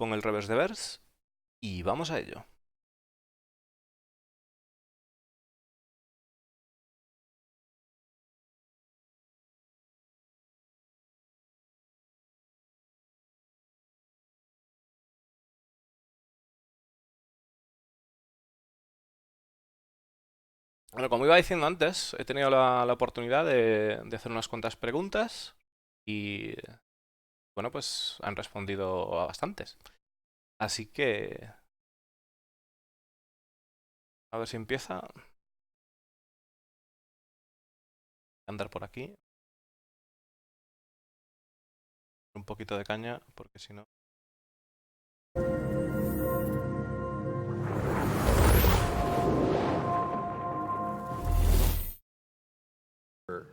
con el reverse de verse y vamos a ello. Bueno, como iba diciendo antes, he tenido la oportunidad de hacer unas cuantas preguntas y, bueno, pues han respondido a bastantes. Así que, a ver si empieza a andar por aquí. Un poquito de caña, porque si no...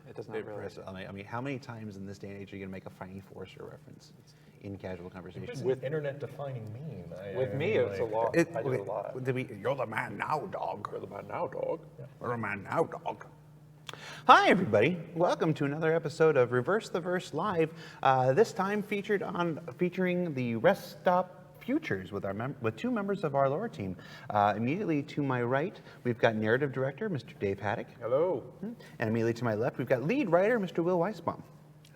It does not really. I mean, how many times in this day and age are you going to make a Finding Forrester reference in casual conversation? With internet-defining meme. With me, it's a lot. I do a lot. You're the man now, dog. You're the man now, dog. You're the man now, dog. Hi, everybody. Welcome to another episode of Reverse the Verse Live. This time featuring the Rest Stop Futures with two members of our lore team. Immediately to my right, we've got narrative director, Mr. Dave Haddock. Hello. And immediately to my left, we've got lead writer, Mr. Will Weisbaum.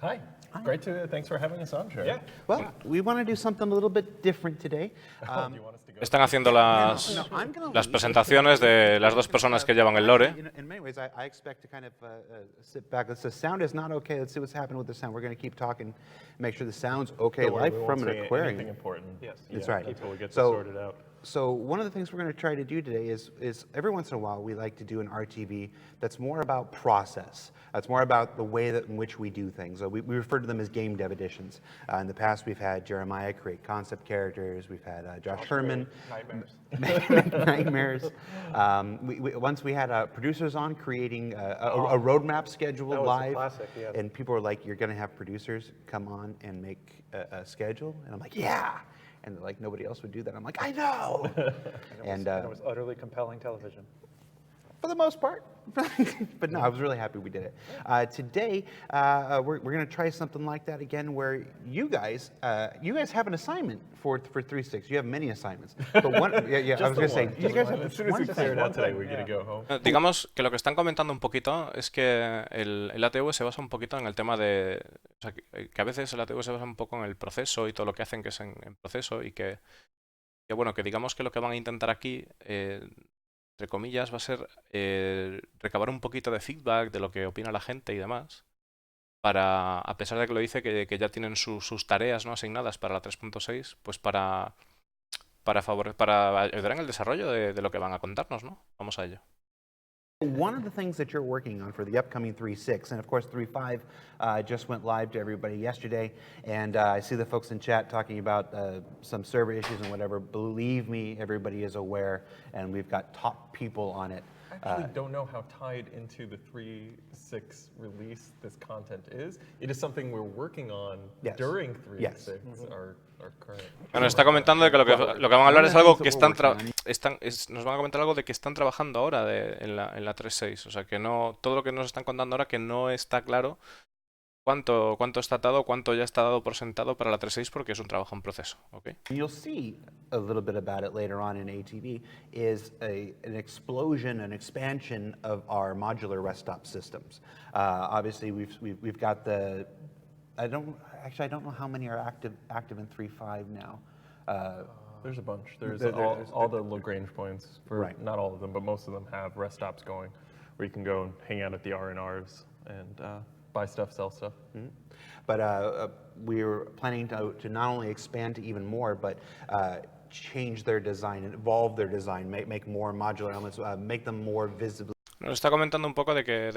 Hi. Great to. Thanks for having us on, Trey. Yeah. Well, we want to do something a little bit different today. Do you want us to go? Están haciendo las presentaciones de las dos personas que llevan el lore. In many ways, I expect to kind of sit back. Let's say sound is not okay. Let's see what's happening with the sound. We're going to keep talking, make sure the sound's okay Don't worry, live we from won't an say aquarium. anything important. Yes. That's Yeah, right. Until we get this So- sorted out. So one of the things we're going to try to do today is every once in a while we like to do an RTV that's more about process. It's more about the way in which we do things. We refer to them as game dev editions. In the past, we've had Jeremiah create concept characters. We've had Josh Herman Nightmares. nightmares. Once we had producers on creating a roadmap schedule That was a live, classic, yes. and people were like, "You're going to have producers come on and make a schedule," and I'm like, "Yeah." And they're like, nobody else would do that. I'm like, I know. And it was utterly compelling television. For the most part. But no, I was really happy we did it. Today, we're going to try something like that again, where you guys have an assignment for 3.6. You have many assignments. But one, I was going to say, you guys have As soon as we clear it out today, we're going to go home. Digamos que lo que están comentando un poquito es que el ATV se basa un poquito en el tema de... O sea, que a veces el ATV se basa un poco en el proceso y todo lo que hacen que es en proceso y que bueno, que digamos que lo que van a intentar aquí, entre comillas, va a ser recabar un poquito de feedback de lo que opina la gente y demás, para, a pesar de que lo dice que ya tienen sus tareas, ¿no?, asignadas para la 3.6, pues para ayudar en el desarrollo de lo que van a contarnos, ¿no? Vamos a ello. One of the things that you're working on for the upcoming 3.6, and of course 3.5 just went live to everybody yesterday, and I see the folks in chat talking about some server issues and whatever. Believe me, everybody is aware, and we've got top people on it. I actually don't know how tied into the 3.6 release this content is. It is something we're working on Yes. during 3.6, Yes. our current. Bueno, está comentando de que lo que van a hablar es algo que nos van a comentar algo de que están trabajando ahora en la 3.6. O sea, que no, todo lo que nos están contando ahora que no está claro cuánto está dado, cuánto ya está dado por sentado para la 3.6 porque es un trabajo en proceso, ¿ok? You'll see a little bit about it later on in ATV, is an explosion, an expansion of our modular rest stop systems. Obviously, we've got the, I don't know how many are active in 3.5 now. There's a bunch. There's There- all the Lagrange points. Right. Not all of them, but most of them have rest stops going, where you can go and hang out at the R&Rs and buy stuff, sell stuff. But we're planning to not only expand to even more, but change their design and evolve their design, make more modular elements, make them more visibly. Nos está comentando un poco de que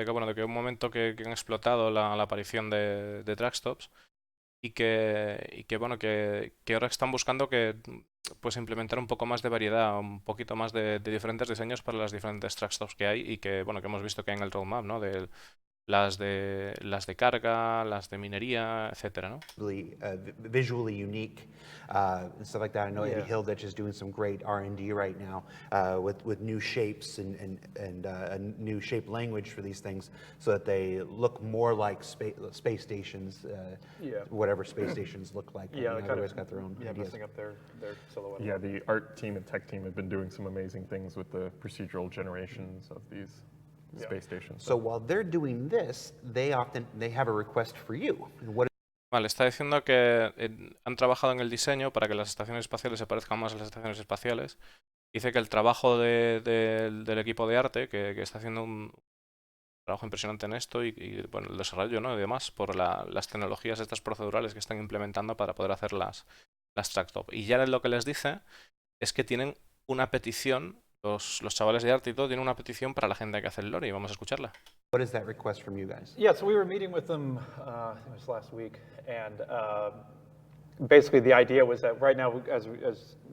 un momento que han explotado la aparición de trackstops y que bueno, que ahora están buscando que pues implementar un poco más de variedad, un poquito más de diferentes diseños para las diferentes trackstops que hay y que bueno, que hemos visto que hay en el roadmap, ¿no? las de carga, las de minería, etcétera, ¿no? Visually unique and stuff like that. I know Eddie Hilditch is doing some great R&D right now with new shapes and a new shape language for these things, so that they look more like space stations, whatever space stations look like. Yeah, everybody's got their own ideas. messing up their silhouette. Yeah, the art team and tech team have been doing some amazing things with the procedural generations of these space stations. So while they're doing this, they have a request for you. Vale, está diciendo que han trabajado en el diseño para que las estaciones espaciales se parezcan más a las estaciones espaciales. Dice que el trabajo del equipo de arte, que está haciendo un trabajo impresionante en esto y bueno, el desarrollo, ¿no? Y demás, por las tecnologías estas procedurales que están implementando para poder hacer las track-top. Y ya lo que les dice es que tienen una petición, los chavales de arte y todo, tienen una petición para la gente que hace el lore y vamos a escucharla. What is that request from you guys? Yeah, so we were meeting with them, it was last week, and basically the idea was that right now, as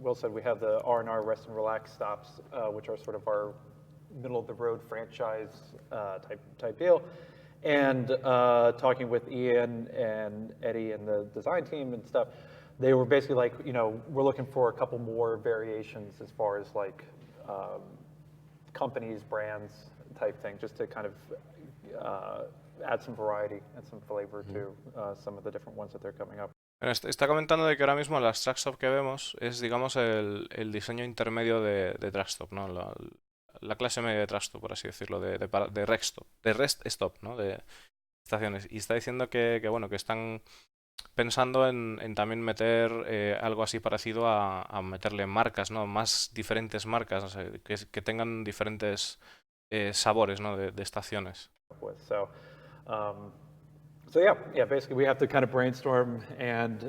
Will said, we have the R&R Rest and Relax stops, which are sort of our middle-of-the-road franchise type deal. And talking with Ian and Eddie and the design team and stuff, they were basically like, we're looking for a couple more variations as far as like companies, brands type thing, just to kind of add some variety and some flavor to some of the different ones that they're coming up. Está comentando de que ahora mismo las trackstop que vemos es, digamos, el diseño intermedio de trackstop, ¿no? La clase media de trackstop, por así decirlo, de rest stop, ¿no? De estaciones. Y está diciendo que bueno, que están pensando en también meter algo así parecido a meterle marcas, ¿no? Más diferentes marcas, o sea, que tengan diferentes sabores, ¿no? de estaciones. So yeah, basically we have to kind of brainstorm, and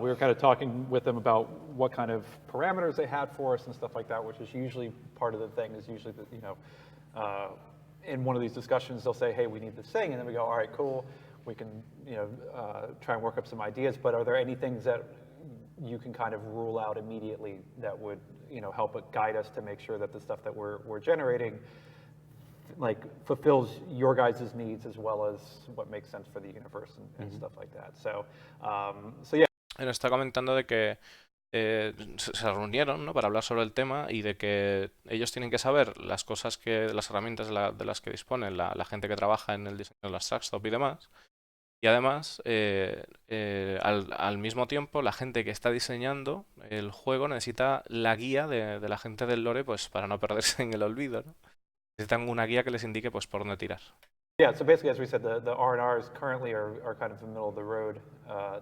we were kind of talking with them about what kind of parameters they had for us and stuff like that, which is usually part of the thing. Is usually that in one of these discussions they'll say, hey, we need this thing, and then we go, all right, cool, we can try and work up some ideas. But are there any things that you can kind of rule out immediately that would help guide us to make sure that the stuff that we're generating like fulfills your guys' needs as well as what makes sense for the universe and stuff like that. So yeah. Él está comentando de que se reunieron, ¿no? Para hablar sobre el tema y de que ellos tienen que saber las cosas las herramientas de las que disponen la gente que trabaja en el diseño de las trackstop y demás. Y además, al mismo tiempo, la gente que está diseñando el juego necesita la guía de la gente del lore, pues para no perderse en el olvido, ¿no? Necesitan una guía que les indique pues por dónde tirar. Yeah, so basically, as we said, the R&Rs currently are kind of the middle of the road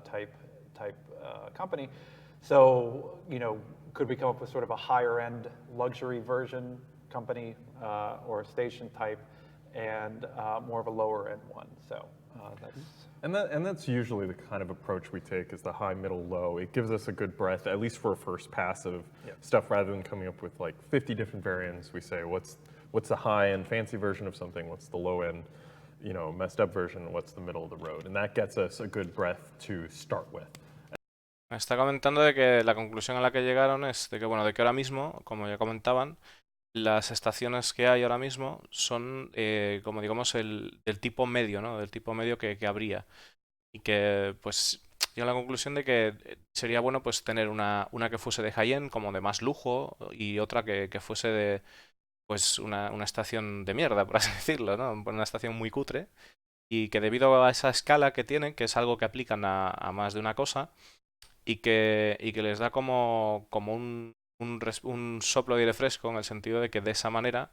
type company. So could we come up with sort of a higher end luxury version company or station type, and more of a lower end one? So that's usually the kind of approach we take, is the high, middle, low. It gives us a good breadth, at least for a first pass of stuff, rather than coming up with like 50 different variants. We say what's the high-end fancy version of something, what's the low-end, messed up version, what's the middle of the road. And that gets us a good breadth to start with. Está comentando de que la conclusión a la que llegaron es de que, bueno, de que ahora mismo, como ya comentaban, las estaciones que hay ahora mismo son, como digamos, del tipo medio, ¿no? Del tipo medio que habría. Y que, pues, llegan a la conclusión de que sería bueno, pues, tener una que fuese de high-end, como de más lujo, y otra que fuese de pues una estación de mierda, por así decirlo, ¿no? Una estación muy cutre y que debido a esa escala que tienen, que es algo que aplican a más de una cosa y que les da como un soplo de aire fresco, en el sentido de que de esa manera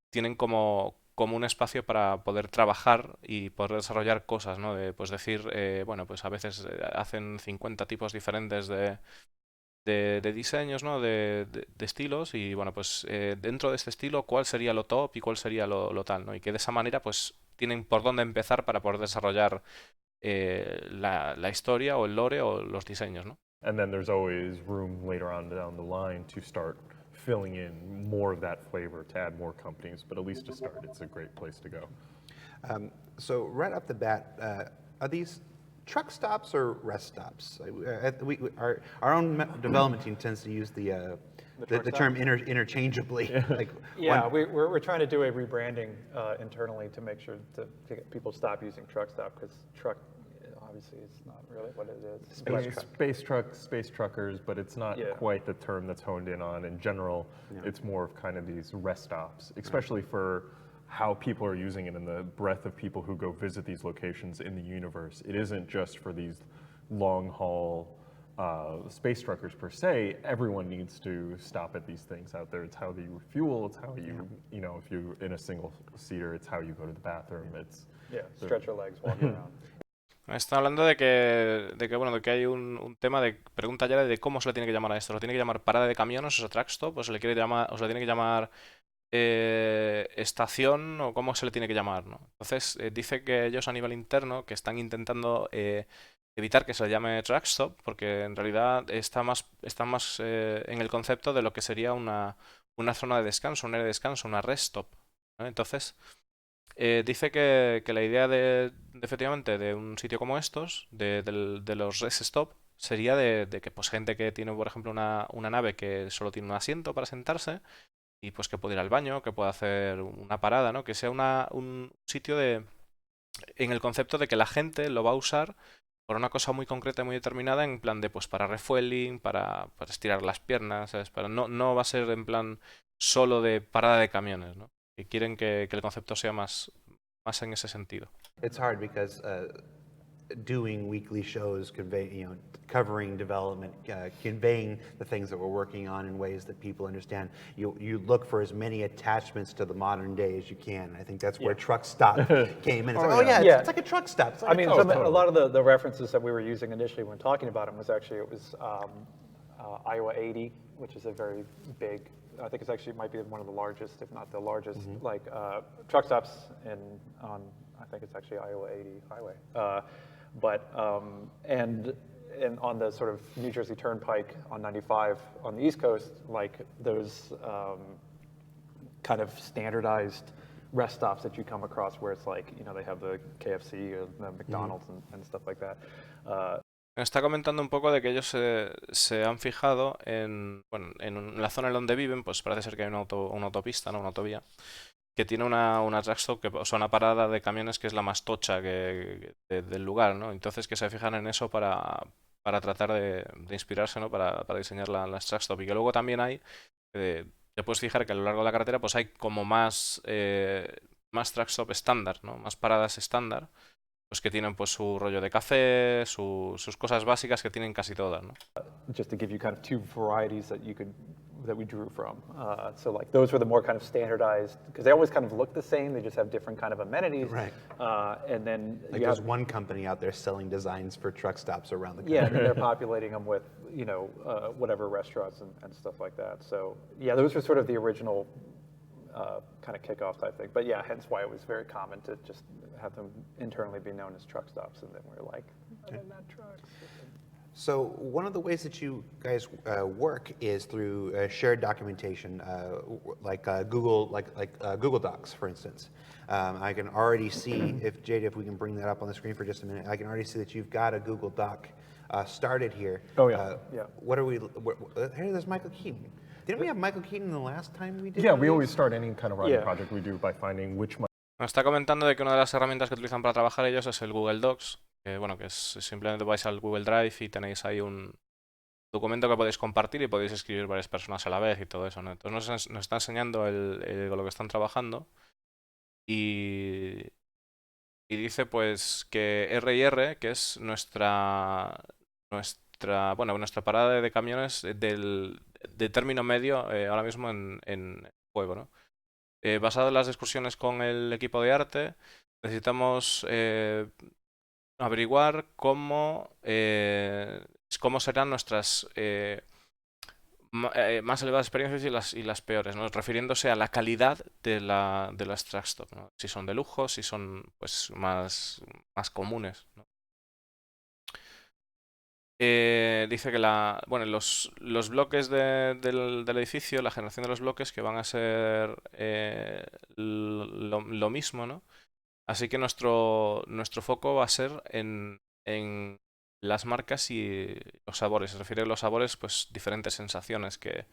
tienen como un espacio para poder trabajar y poder desarrollar cosas, ¿no? Pues decir, bueno, pues a veces hacen 50 tipos diferentes de diseños, ¿no? De estilos y bueno, pues dentro de este estilo, ¿cuál sería lo top y cuál sería lo tal, ¿no? Y que de esa manera pues tienen por dónde empezar para poder desarrollar la historia o el lore o los diseños, ¿no? And then there's always room later on down the line to start filling in more of that flavor, to add more companies, but at least to start, it's a great place to go. So right off the bat, are these truck stops or rest stops? Our own development team tends to use the the term interchangeably. Like Yeah, we're trying to do a rebranding internally to make sure to get people stop using truck stop because truck obviously is not really what it is. Space truckers, but it's not Yeah. quite the term that's honed in on. In general, it's more of kind of these rest stops, especially for how people are using it and the breadth of people who go visit these locations in the universe. It isn't just for these long haul space truckers per se. Everyone needs to stop at these things out there. It's how you refuel. It's how you, you know, if you're in a single seater, it's how you go to the bathroom. It's Stretch your legs, walk around. Está hablando bueno, de que hay un tema de pregunta ya de cómo se le tiene que llamar a esto. ¿Lo tiene que llamar parada de camiones, o sea, truck stop, o se le quiere llamar, o se le tiene que llamar estación, o cómo se le tiene que llamar, ¿no? Entonces dice que ellos a nivel interno que están intentando evitar que se le llame truck stop, porque en realidad está más en el concepto de lo que sería una zona de descanso, un área de descanso, una rest stop, ¿no? Entonces dice que la idea efectivamente de un sitio como estos, de los rest stop, sería de que pues gente que tiene, por ejemplo, una nave que solo tiene un asiento para sentarse y pues que puede ir al baño, que pueda hacer una parada, ¿no? Que sea un sitio en el concepto de que la gente lo va a usar por una cosa muy concreta y muy determinada, en plan de pues para refueling, para estirar las piernas, ¿sabes? No va a ser en plan solo de parada de camiones, ¿no? Que quieren que el concepto sea más en ese sentido. It's hard because doing weekly shows, covering development, conveying the things that we're working on in ways that people understand. You look for as many attachments to the modern day as you can. I think that's where truck stop came in. It's it's like a truck stop. It's like A lot of the references that we were using initially when talking about them was actually Iowa 80, which is a very big. I think it might be one of the largest, if not the largest, truck stops on. I think it's actually Iowa 80 highway. And on the sort of New Jersey Turnpike on 95 on the East Coast, like those kind of standardized rest stops that you come across where it's like, you know, they have the KFC or the McDonald's and stuff like that. Está comentando un poco de que ellos se han fijado bueno, en la zona en donde viven, pues parece ser que hay una autopista, ¿no? Una autovía, que tiene una truck stop, o sea, una parada de camiones que es la más tocha del lugar, ¿no? Entonces que se fijan en eso para tratar de inspirarse, ¿no? Para diseñar las truck stop. Y que luego también hay, te puedes fijar que a lo largo de la carretera pues hay como más truck stop estándar, ¿no? Más paradas estándar, pues que tienen pues su rollo de café, sus cosas básicas que tienen casi todas, ¿no? Just to give you kind of two varieties that we drew from. So like those were the more kind of standardized, because they always kind of look the same, they just have different kind of amenities. Right. And then like there's one company out there selling designs for truck stops around the country. Yeah, and then they're populating them with, you know, whatever restaurants and stuff like that. So yeah, those were sort of the original kind of kickoff type thing. But yeah, hence why it was very common to just have them internally be known as truck stops. And then we're like, they're not trucks. So one of the ways that you guys work is through shared documentation, like Google Docs, for instance. I can already see, if we can bring that up on the screen for just a minute, I can already see that you've got a Google Doc started here. Oh yeah. What are we? Here, there's Michael Keaton. Didn't we have Michael Keaton the last time we did? Yeah, we always start any kind of writing project we do by finding which. Nos está comentando de que una de las herramientas que utilizan para trabajar ellos es el Google Docs, que bueno, que es simplemente vais al Google Drive y tenéis ahí un documento que podéis compartir y podéis escribir varias personas a la vez y todo eso, ¿no? Entonces nos está enseñando lo que están trabajando y dice pues que R&R, que es nuestra parada de camiones de término medio ahora mismo en juego, ¿no? Basado en las discusiones con el equipo de arte, necesitamos averiguar cómo serán nuestras más elevadas experiencias y las peores, ¿no? Refiriéndose a la calidad de las truck stop, ¿no? Si son de lujo, si son pues más comunes, ¿no? Dice que los bloques del edificio, la generación de los bloques que van a ser lo mismo, ¿no? Así que nuestro foco va a ser en las marcas y los sabores. Se refiere a los sabores, pues diferentes sensaciones que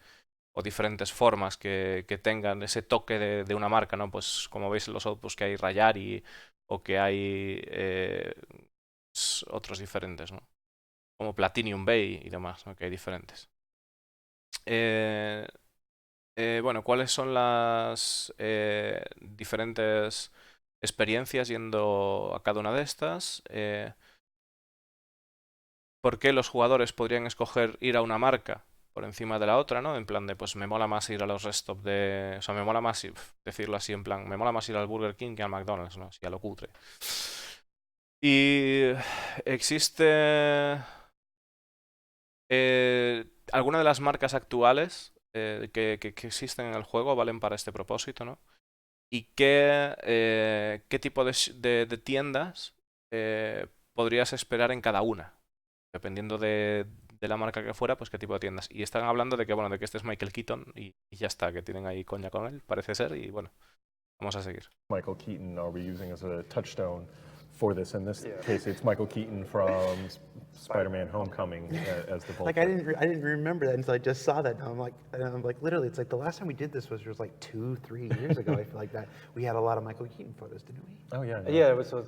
o diferentes formas que tengan ese toque de una marca, ¿no? Pues como veis en los outputs que hay Rayari o que hay otros diferentes, ¿no? Como Platinum Bay y demás, ¿no? Que hay diferentes. Eh, bueno, ¿cuáles son las diferentes experiencias yendo a cada una de estas? ¿Por qué los jugadores podrían escoger ir a una marca por encima de la otra, ¿no? En plan de, pues me mola más ir a los rest stop de... O sea, me mola más decirlo así, en plan, me mola más ir al Burger King que al McDonald's, ¿no? Así a lo cutre. Y existe... alguna de las marcas actuales que existen en el juego valen para este propósito, ¿no? ¿Y qué tipo de tiendas podrías esperar en cada una? Dependiendo de la marca que fuera, pues qué tipo de tiendas. Y están hablando de que, bueno, de que este es Michael Keaton y ya está, que tienen ahí coña con él, parece ser, y bueno, vamos a seguir. Michael Keaton are we using as a touchstone for this? In this case, it's Michael Keaton from Spider-Man: Homecoming as the Vulture. Like I didn't remember that until I just saw that. And I'm like, literally, it's like the last time we did this was like 2-3 years ago. I feel like that we had a lot of Michael Keaton photos, didn't we? Oh yeah. Yeah, it was a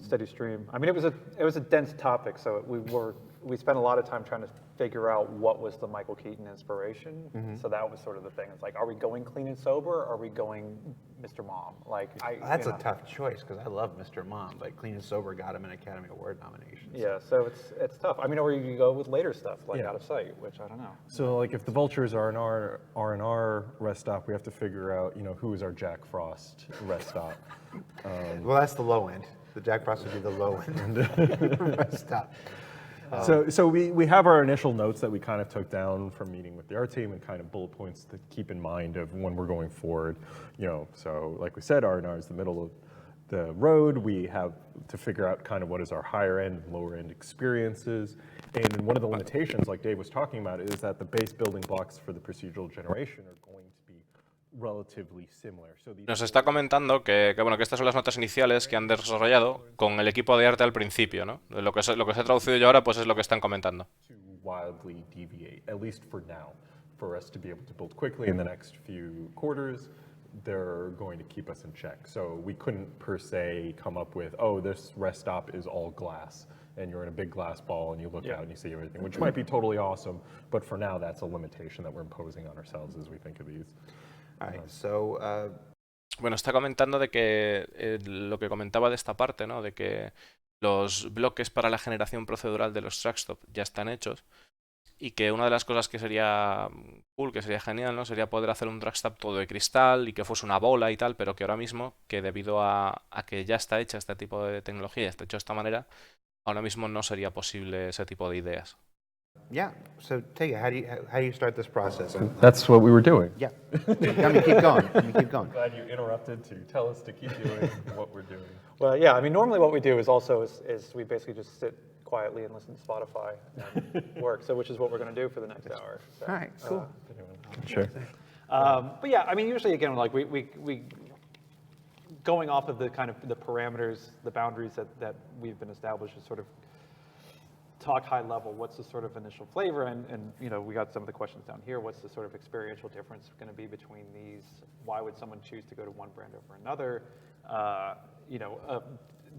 steady stream. I mean, it was a dense topic, so we spent a lot of time trying to figure out what was the Michael Keaton inspiration. So that was sort of the thing. It's like, are we going clean and sober, or are we going Mr. Mom? Like, That's a tough choice because I love Mr. Mom, but Clean and Sober got him an Academy Award nomination. Yeah, so it's tough. I mean, or you go with later stuff like Out of Sight, which I don't know. So like if the Vultures are an R&R rest stop, we have to figure out, who is our Jack Frost rest stop. Well, that's the low end. The Jack Frost would be the low end. Stop. So we have our initial notes that we kind of took down from meeting with the art team and kind of bullet points to keep in mind of when we're going forward. So like we said, R&R is the middle of the road. We have to figure out kind of what is our higher end and lower end experiences. And one of the limitations, like Dave was talking about, is that the base building blocks for the procedural generation are going to be relatively similar. Nos está comentando bueno, que estas son las notas iniciales que han desarrollado con el equipo de arte al principio, ¿no? Lo que se ha traducido yo ahora, pues es lo que están comentando. To wildly deviate, at least for now, for us to be able to build quickly in the next few quarters. They're going to keep us in check. So we couldn't per se come up with, oh, this rest stop is all glass, and you're in a big glass ball and you look out and you see everything, which might be totally awesome, but for now that's a limitation that we're imposing on ourselves as we think of these. All right, so Bueno, está comentando de que lo que comentaba de esta parte, ¿no? De que los bloques para la generación procedural de los trackstop ya están hechos y que una de las cosas que sería cool, que sería genial, ¿no? Sería poder hacer un trackstop todo de cristal y que fuese una bola y tal, pero que ahora mismo, que debido a que ya está hecha este tipo de tecnología, ya está hecho de esta manera, ahora mismo no sería posible ese tipo de ideas. yeah. So Tega, how do you start this process? That's what we were doing. Yeah. I mean, keep going. Keep going. Glad you interrupted to tell us to keep doing what we're doing. Well, yeah, I mean, normally what we do is we basically just sit quietly and listen to Spotify and work, so which is what we're going to do for the next hour. So, All right, cool. Sure. But yeah, I mean, usually again, like we going off of the kind of the parameters, the boundaries that we've been established, is sort of talk high level. What's the sort of initial flavor, and we got some of the questions down here. What's the sort of experiential difference going to be between these? Why would someone choose to go to one brand over another?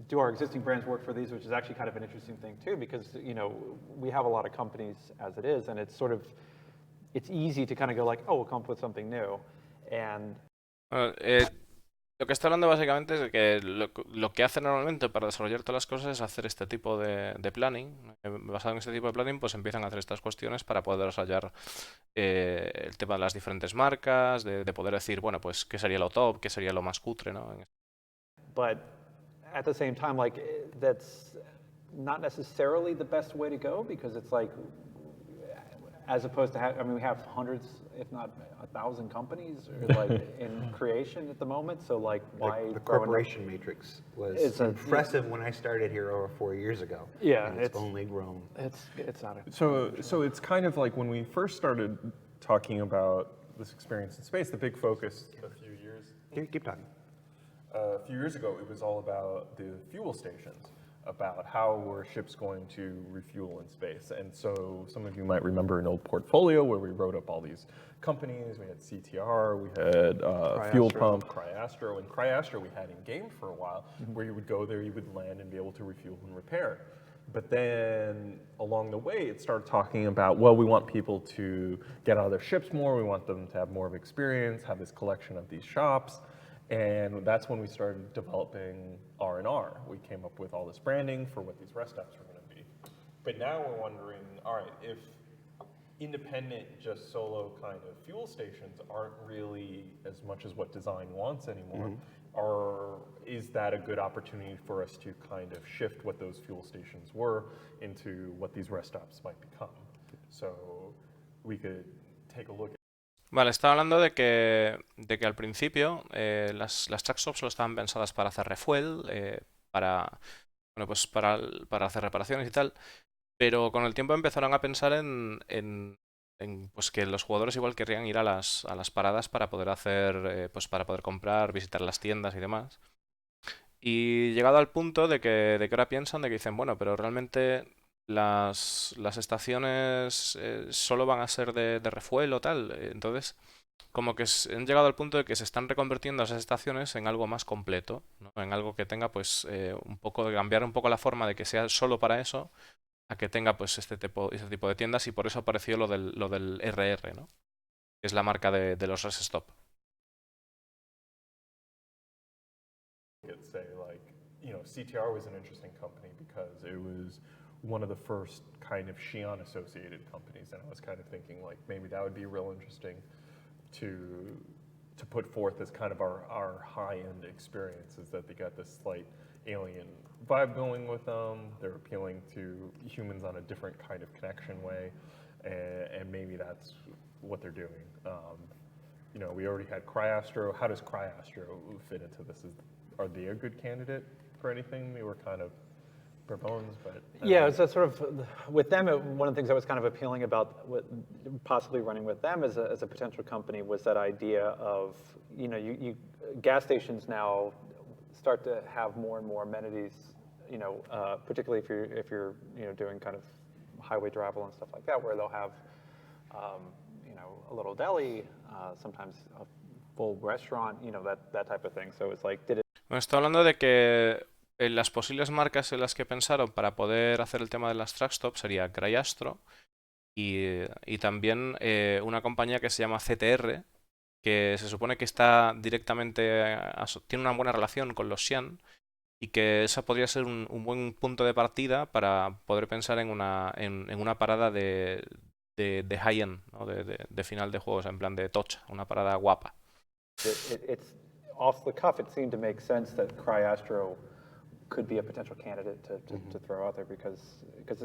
Do our existing brands work for these, which is actually kind of an interesting thing too, because we have a lot of companies as it is, and it's easy to kind of go like, oh, we'll come up with something new, and lo que está hablando básicamente es de que lo que hace normalmente para desarrollar todas las cosas es hacer este tipo de planning. Basado en este tipo de planning, pues empiezan a hacer estas cuestiones para poder desarrollar el tema de las diferentes marcas, de poder decir, bueno, pues qué sería lo top, qué sería lo más cutre, ¿no? But at the same time, like, that's not necessarily the best way to go, because it's like, as opposed to we have hundreds, if not 1,000 companies like in creation at the moment. So like, why the corporation matrix was impressive when I started here over 4 years ago. Yeah, and it's only grown. It's not. So it's kind of like when we first started talking about this experience in space, the big focus a few years. Keep talking. A few years ago, it was all about the fuel stations. about how were ships going to refuel in space. And so some of you might remember an old portfolio where we wrote up all these companies. We had CTR, we had Fuel Pump, Cryastro, and Cryastro we had in game for a while, where you would go there, you would land and be able to refuel and repair. But then along the way, it started talking about, well, we want people to get out of their ships more, we want them to have more of experience, have this collection of these shops. And that's when we started developing R&R. We came up with all this branding for what these rest stops were going to be. But now we're wondering, all right, if independent, just solo kind of fuel stations aren't really as much as what design wants anymore, or is that a good opportunity for us to kind of shift what those fuel stations were into what these rest stops might become? So we could take a look at. Vale, estaba hablando de que al principio las track stops solo estaban pensadas para hacer refuel, bueno, pues para hacer reparaciones y tal, pero con el tiempo empezaron a pensar en, pues que los jugadores igual querrían ir a las paradas para poder hacer, pues para poder comprar, visitar las tiendas y demás. Y llegado al punto de que ahora piensan, de que dicen, bueno, pero realmente las estaciones solo van a ser de refuel o tal. Entonces, como que han llegado al punto de que se están reconvirtiendo esas estaciones en algo más completo, ¿no? En algo que tenga pues un poco de cambiar un poco la forma de que sea solo para eso, a que tenga pues este tipo de tiendas, y por eso apareció lo del RR, ¿no? Que es la marca de los Rest Stop. Say like, CTR was an interesting company because it was one of the first kind of Xi'an associated companies, and I was kind of thinking like maybe that would be real interesting to put forth as kind of our high-end experience, is that they got this slight alien vibe going with them. They're appealing to humans on a different kind of connection way, and maybe that's what they're doing. We already had Cryastro. How does Cryastro fit into this? Are they a good candidate for anything? They were kind of bare bones, but yeah, so sort of with them, one of the things that was kind of appealing about possibly running with them as a potential company was that idea of, you gas stations now start to have more and more amenities, particularly if you're doing kind of highway travel and stuff like that, where they'll have a little deli, sometimes a full restaurant, that type of thing. So it's like, Bueno, estoy hablando de que las posibles marcas en las que pensaron para poder hacer el tema de las track stops sería Cryastro y también una compañía que se llama CTR, que se supone que está directamente, tiene una buena relación con los Xi'an, y que esa podría ser un buen punto de partida para poder pensar en una parada de high-end, ¿no? de final de juegos, en plan de tocha, una parada guapa. it's off the cuff, it seemed to make sense that Cryastro could be a potential candidate to throw out there because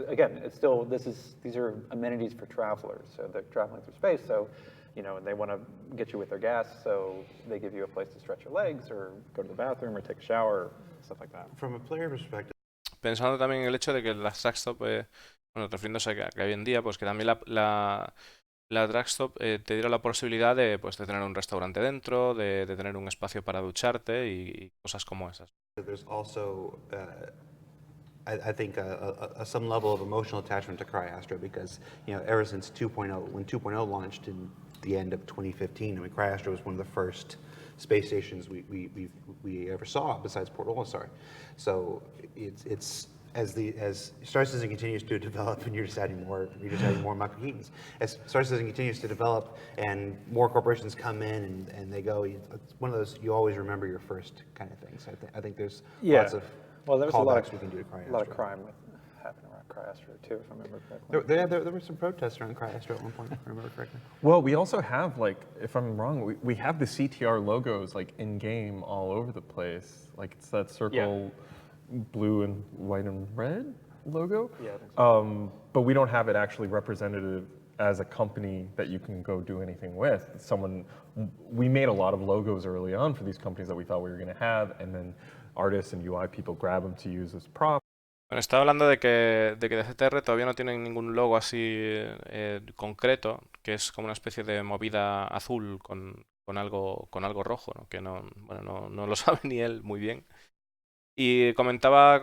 again, it's still, these are amenities for travelers. So they're traveling through space, so and they want to get you with their gas, so they give you a place to stretch your legs or go to the bathroom or take a shower, stuff like that. From a player perspective, Pensando también en el hecho de que las track stop, bueno, refiriéndose a que hoy en día, pues que también la drag stop te diera la posibilidad de tener un restaurante dentro, de tener un espacio para ducharte y cosas como esas. there's also, I think, some level of emotional attachment to Cryastro because, ever since 2.0, when 2.0 launched in the end of 2015, I mean, Cryastro was one of the first space stations we ever saw besides Port Olisar. So it's as Star Citizen continues to develop, and you're just adding more Michael Keatons. As Star Citizen continues to develop, and more corporations come in and they go, it's one of those you always remember your first kind of things. I think there's lots of callbacks we can do to Cryastro. A lot of crime happening around Cryastro too, if I remember correctly. There were some protests around Cryastro at one point, if I remember correctly. Well, we also have, like, if I'm wrong, we have the CTR logos like in game all over the place. Like it's that circle, blue and white and red logo. Yeah, I think so. But we don't have it actually representative as a company that you can go do anything with. We made a lot of logos early on for these companies that we thought we were going to have, and then artists and UI people grab them to use as props. Bueno, estaba hablando de que de CTR todavía no tienen ningún logo así concreto, que es como una especie de movida azul con algo rojo, ¿no? Que no lo sabe ni él muy bien. Y comentaba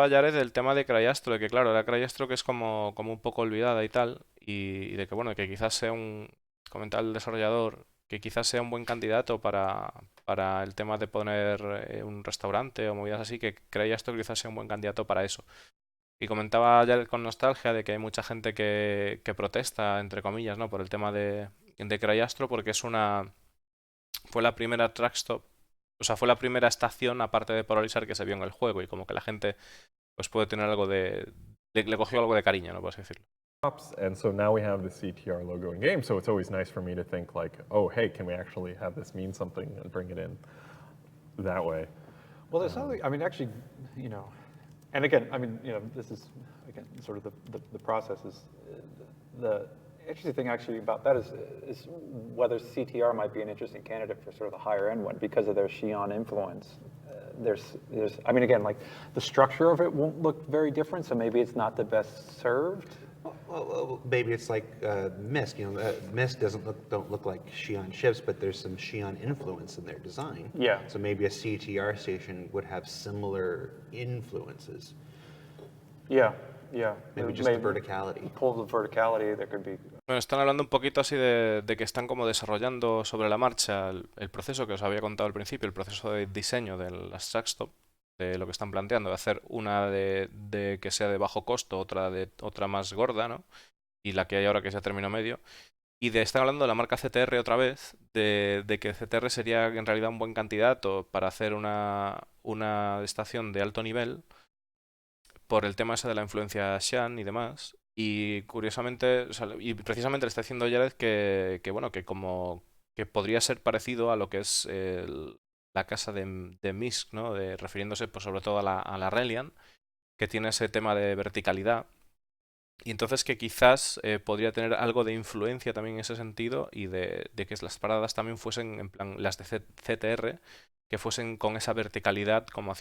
Jared el tema de Cryastro, de que claro, la Cryastro que es como un poco olvidada y tal, y de que bueno, que quizás sea comentaba el desarrollador, que quizás sea un buen candidato para el tema de poner un restaurante o movidas así, que Cryastro quizás sea un buen candidato para eso. Y comentaba Jared con nostalgia de que hay mucha gente que protesta, entre comillas, ¿no? Por el tema de Cryastro, porque fue la primera track stop, o sea, fue la primera estación, aparte de Polarizar, que se vio en el juego y como que la gente pues puede tener algo le cogió algo de cariño, ¿no? Por así decirlo. And so now we have the CTR logo in game, so it's always nice for me to think like, oh, hey, can we actually have this mean something and bring it in that way? Well, there's something, I mean, actually, and again, I mean, this is, again, sort of the process is, the interesting thing actually about that is whether CTR might be an interesting candidate for sort of the higher end one because of their Xi'an influence. There's, I mean, again, like the structure of it won't look very different, so maybe it's not the best served. Well, maybe it's like Mist. Mist don't look like Xi'an ships, but there's some Xi'an influence in their design. Yeah. So maybe a CTR station would have similar influences. Yeah, yeah. Maybe just the verticality. Pull the verticality, there could be. Bueno, están hablando un poquito así de que están como desarrollando sobre la marcha el proceso que os había contado al principio, el proceso de diseño de las trackstop, de lo que están planteando, de hacer una de que sea de bajo costo, otra más gorda, ¿no? Y la que hay ahora que es a término medio. Y están hablando de la marca CTR otra vez, de que CTR sería en realidad un buen candidato para hacer una estación de alto nivel por el tema ese de la influencia Shan y demás. Y curiosamente, o sea, y precisamente le está diciendo Jared que bueno, que como que podría ser parecido a lo que es la casa de Misk, ¿no? Refiriéndose pues, sobre todo a la Reliant, que tiene ese tema de verticalidad. Y entonces que quizás podría tener algo de influencia también en ese sentido y de que las paradas también fuesen, en plan, las de CTR, que fuesen con esa verticalidad como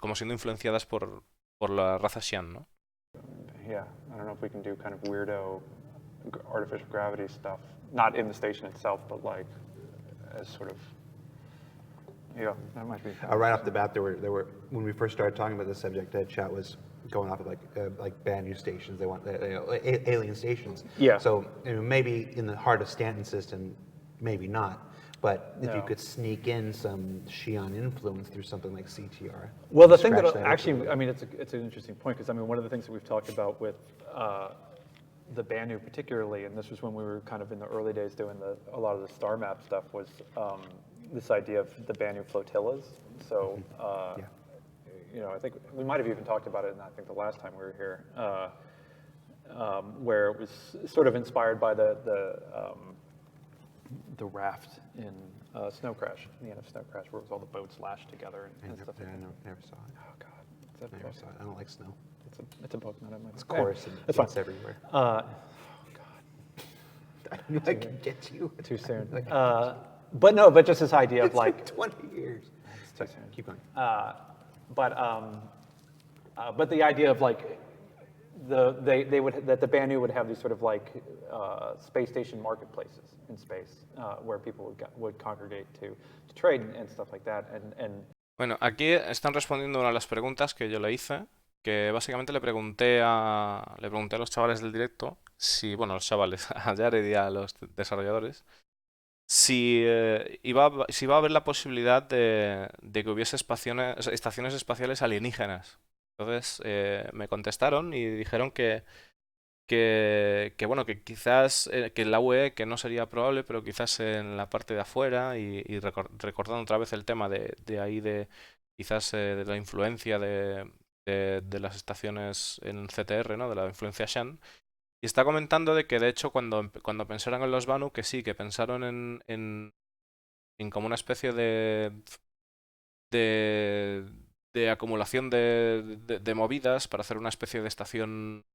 como siendo influenciadas por la raza Xian, ¿no? Yeah, I don't know if we can do kind of weirdo artificial gravity stuff, not in the station itself, but like as sort of, yeah, that might be. Right off the bat, there were when we first started talking about this subject, chat was going off of like brand new stations. They want alien stations. Yeah. So maybe in the heart of Stanton system, maybe not. But if you could sneak in some Xi'an influence through something like CTR. Well, the thing that scratch actually, I mean, it's an interesting point because I mean, one of the things that we've talked about with the Banu particularly, and this was when we were kind of in the early days doing a lot of the star map stuff, was this idea of the Banu flotillas. So, I think we might have even talked about it, and I think the last time we were here, where it was sort of inspired by the raft in Snow Crash, the end of Snow Crash, where it was all the boats lashed together and stuff. I never saw it. Oh God, is that Never saw it. I don't like snow. it's a book, not a movie. It's coarse and That's fine. it's everywhere. Oh God, I knew I could get you. too soon. But just this idea of It's like, been 20 years. too soon. Keep going. But the idea of like that the Banu would have these sort of like space station marketplaces in space where people would congregate to trade and stuff like that. And Bueno, aquí están respondiendo una de las preguntas que yo le hice, que básicamente le pregunté a los chavales del directo, bueno, a los chavales, a Jared y a los desarrolladores, si iba a haber la posibilidad de que hubiese estaciones espaciales alienígenas. Entonces me contestaron y dijeron bueno, que quizás que la UE, que no sería probable, pero quizás en la parte de afuera y recordando otra vez el tema de ahí quizás de la influencia de las estaciones en CTR, ¿no? De la influencia Shan. Y está comentando de que de hecho cuando pensaron en los Banu, que sí, que pensaron en como una especie de acumulación de movidas para hacer una especie de estación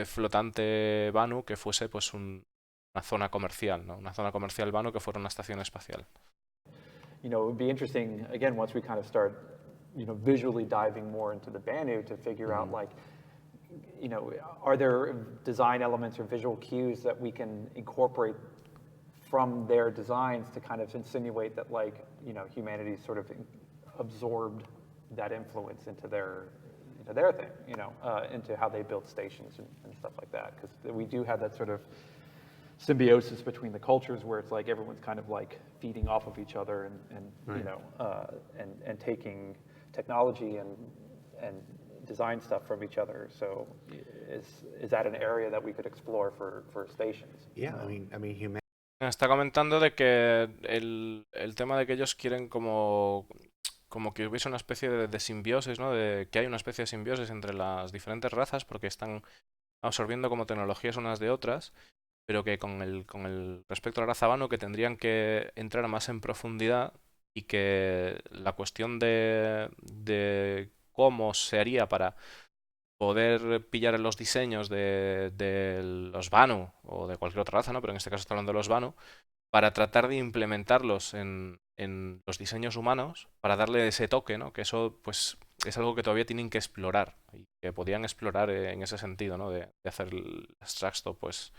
flotante Banu que fuese pues una zona comercial, ¿no? Una zona comercial Banu que fuera una estación espacial. it would be interesting again once we kind of start, visually diving more into the Banu to figure out like, are there design elements or visual cues that we can incorporate from their designs to kind of insinuate that like, humanity sort of absorbed that influence into their thing, into how they build stations and stuff like that. Because we do have that sort of symbiosis between the cultures where it's like everyone's kind of like feeding off of each other and taking technology and design stuff from each other. So is that an area that we could explore for stations? Yeah, I mean, humanity. Está comentando de que el tema de que ellos quieren como que hubiese una especie de simbiosis, ¿no? De que hay una especie de simbiosis entre las diferentes razas porque están absorbiendo como tecnologías unas de otras, pero que con el respecto a la raza vano que tendrían que entrar más en profundidad y que la cuestión de cómo se haría para poder pillar los diseños de los Vanu o de cualquier otra raza, ¿no? Pero en este caso está hablando de los Vanu, para tratar de implementarlos en los diseños humanos, para darle ese toque, ¿no? Que eso pues es algo que todavía tienen que explorar y que podían explorar en ese sentido, ¿no? De hacer el Straxto pues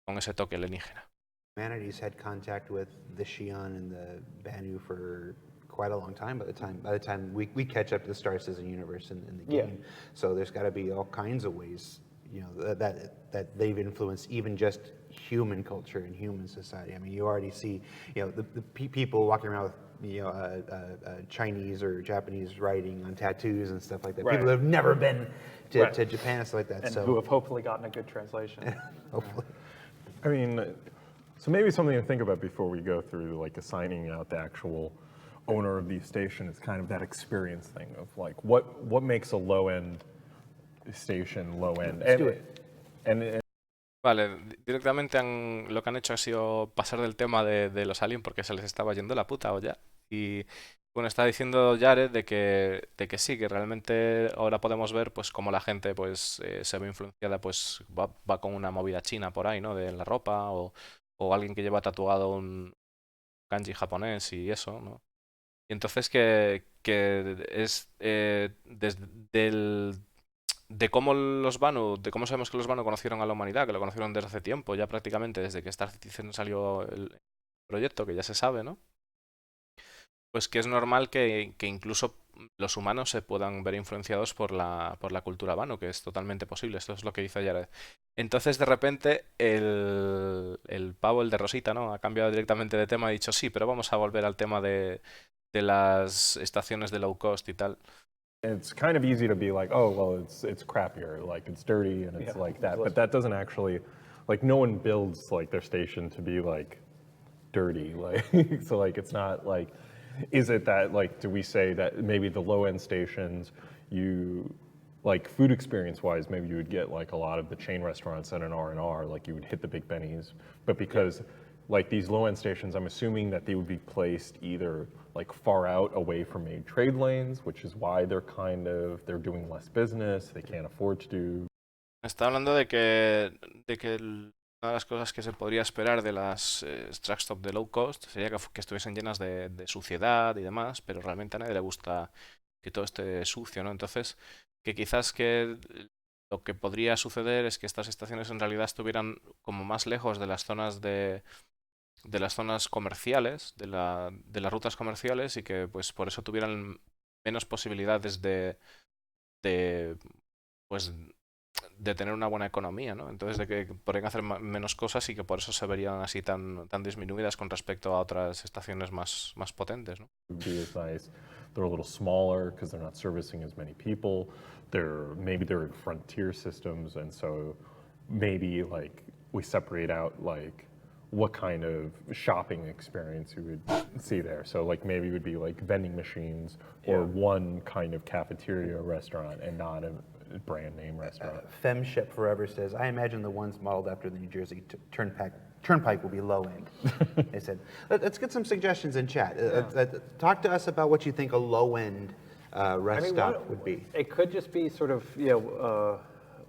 con ese toque alienígena. Humanity's had contact with the Xi'an and the Banu for quite a long time. By the time we catch up to the Star Citizen universe in the game, so there's got to be all kinds of ways, that they've influenced even just human culture and human society. I mean, you already see, the people walking around with Chinese or Japanese writing on tattoos and stuff like that. Right. People that have never been to Japan and stuff like that. And so who have hopefully gotten a good translation. hopefully. I mean, so maybe something to think about before we go through like assigning out the actual owner of the station is kind of that experience thing of like what makes a low-end station low-end. Let's do it. Vale, directamente lo que han hecho ha sido pasar del tema de los aliens porque se les estaba yendo la puta olla. Y bueno, está diciendo Jared de que sí, que realmente ahora podemos ver pues cómo la gente pues se ve influenciada, pues va con una movida china por ahí, ¿no? De la ropa o alguien que lleva tatuado un kanji japonés y eso, ¿no? Y entonces que es de cómo los Vanu, de cómo sabemos que los Vanu conocieron a la humanidad, que lo conocieron desde hace tiempo, ya prácticamente desde que Star Citizen salió el proyecto, que ya se sabe, ¿no? Pues que es normal que incluso los humanos se puedan ver influenciados por la cultura Vanu, que es totalmente posible. Esto es lo que dice Jared. Entonces, de repente, el pavo, el de Rosita, ¿no? Ha cambiado directamente de tema, ha dicho sí, pero vamos a volver al tema de las estaciones de low cost y tal. It's kind of easy to be like, oh, well, it's crappier, like it's dirty and it's like that. But that doesn't actually, like no one builds like their station to be like dirty. Like, so like it's not like, is it that like, do we say that maybe the low end stations, like food experience wise, maybe you would get like a lot of the chain restaurants at an R&R, like you would hit the big Bennies. But because like these low end stations, I'm assuming that they would be placed either like far out away from main trade lanes, which is why they're doing less business, they can't afford to do. Está hablando de que una de las cosas que se podría esperar de las truck stop de low cost sería que estuviesen llenas de suciedad y demás, pero realmente a nadie le gusta que todo esté sucio, ¿no? Entonces, que quizás que lo que podría suceder es que estas estaciones en realidad estuvieran como más lejos de las zonas de las zonas comerciales, de las rutas comerciales y que pues por eso tuvieran menos posibilidades de pues de tener una buena economía, ¿no? Entonces de que podrían hacer menos cosas y que por eso se verían así tan disminuidas con respecto a otras estaciones más potentes, ¿no? They're a little smaller because they're not servicing as many people. Maybe they're in frontier systems, and so maybe like we separate out like what kind of shopping experience you would see there. So like maybe it would be like vending machines or one kind of cafeteria restaurant and not a brand name restaurant. Femship Forever says, I imagine the ones modeled after the New Jersey Turnpike will be low end. They said, let's get some suggestions in chat. Talk to us about what you think a low end rest stop would be. It could just be sort of,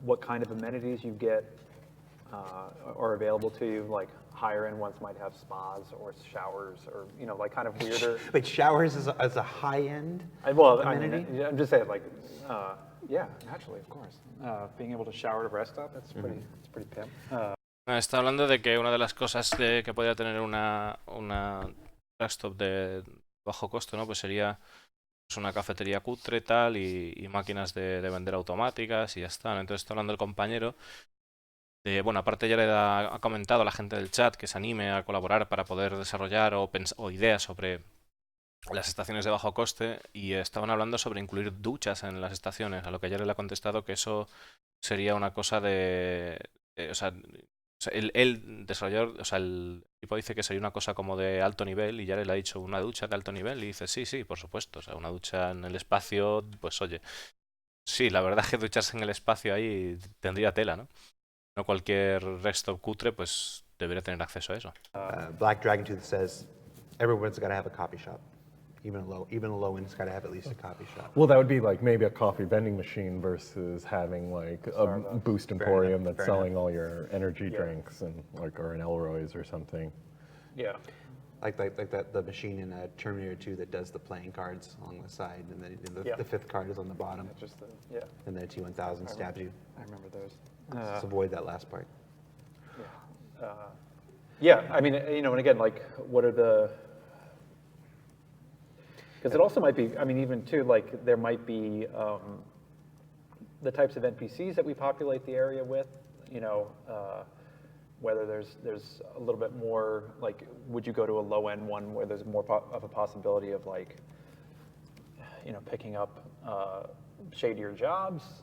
what kind of amenities you get are available to you, like higher end ones might have spas or showers or, like kind of weirder. But showers as a high end amenity? I'm just saying like, yeah, naturally, of course. Being able to shower at a rest stop, that's pretty pimp. Está hablando de que una de las cosas que podría tener una rest stop de bajo costo, ¿no? Pues sería es una cafetería cutre tal y máquinas de vender automáticas y ya está, ¿no? Entonces está hablando el compañero bueno, aparte ya ha comentado a la gente del chat que se anime a colaborar para poder desarrollar o ideas sobre las estaciones de bajo coste y estaban hablando sobre incluir duchas en las estaciones, a lo que ayer le ha contestado que eso sería una cosa o sea, el desarrollador, o sea, el tipo dice que sería una cosa como de alto nivel y ya le ha dicho una ducha de alto nivel y dice sí, sí, por supuesto, o sea, una ducha en el espacio, pues oye, sí, la verdad es que ducharse en el espacio ahí tendría tela, ¿no? No cualquier resto cutre pues debería tener acceso a eso. Black Dragon Tooth says everyone's got to have a coffee shop. Even a low end's got to have at least a coffee shop. Well, that would be like maybe a coffee vending machine versus having like a Boost Emporium that's fair selling all your energy drinks and like or an Elroy's or something. Yeah. Like that the machine in Terminator 2 that does the playing cards along the side, and then Yeah. the fifth card is on the bottom, Just yeah. and then a T1000 stabs you. I remember those. Just avoid that last part. Yeah, I mean, and again, like, what are the? Because it also might be, I mean, even too, like, there might be the types of NPCs that we populate the area with, whether there's a little bit more, like, would you go to a low-end one where there's more of a possibility of, like, picking up shadier jobs?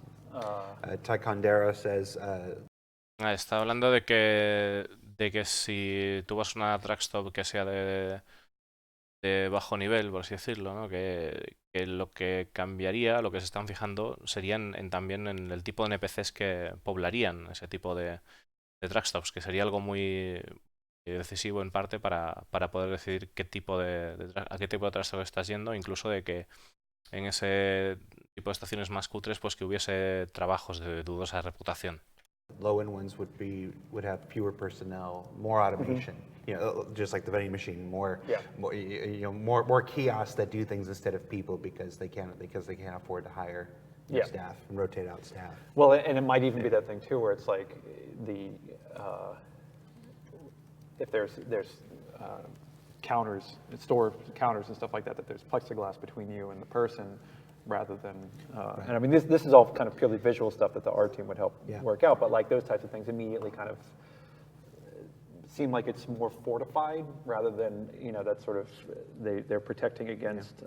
Taekondero says, Está hablando de que si tú vas a una trackstop que sea de bajo nivel, por así decirlo, ¿no? Que lo que cambiaría, lo que se están fijando, serían también en el tipo de NPCs que poblarían ese tipo de trackstops, que sería algo muy decisivo en parte para poder decidir a qué tipo de trackstop estás yendo, incluso de que en ese tipo de estaciones más cutres, pues que hubiese trabajos de dudosa reputación. low-end ones would have fewer personnel, more automation. Just like the vending machine, more kiosks that do things instead of people because they can't afford to hire new staff and rotate out staff. Well, and it might even be that thing too, where it's like if there's counters, store counters and stuff like that, that there's plexiglass between you and the person, rather than, and I mean, this is all kind of purely visual stuff that the art team would help work out, but like those types of things immediately kind of seem like it's more fortified rather than, that sort of, they're protecting against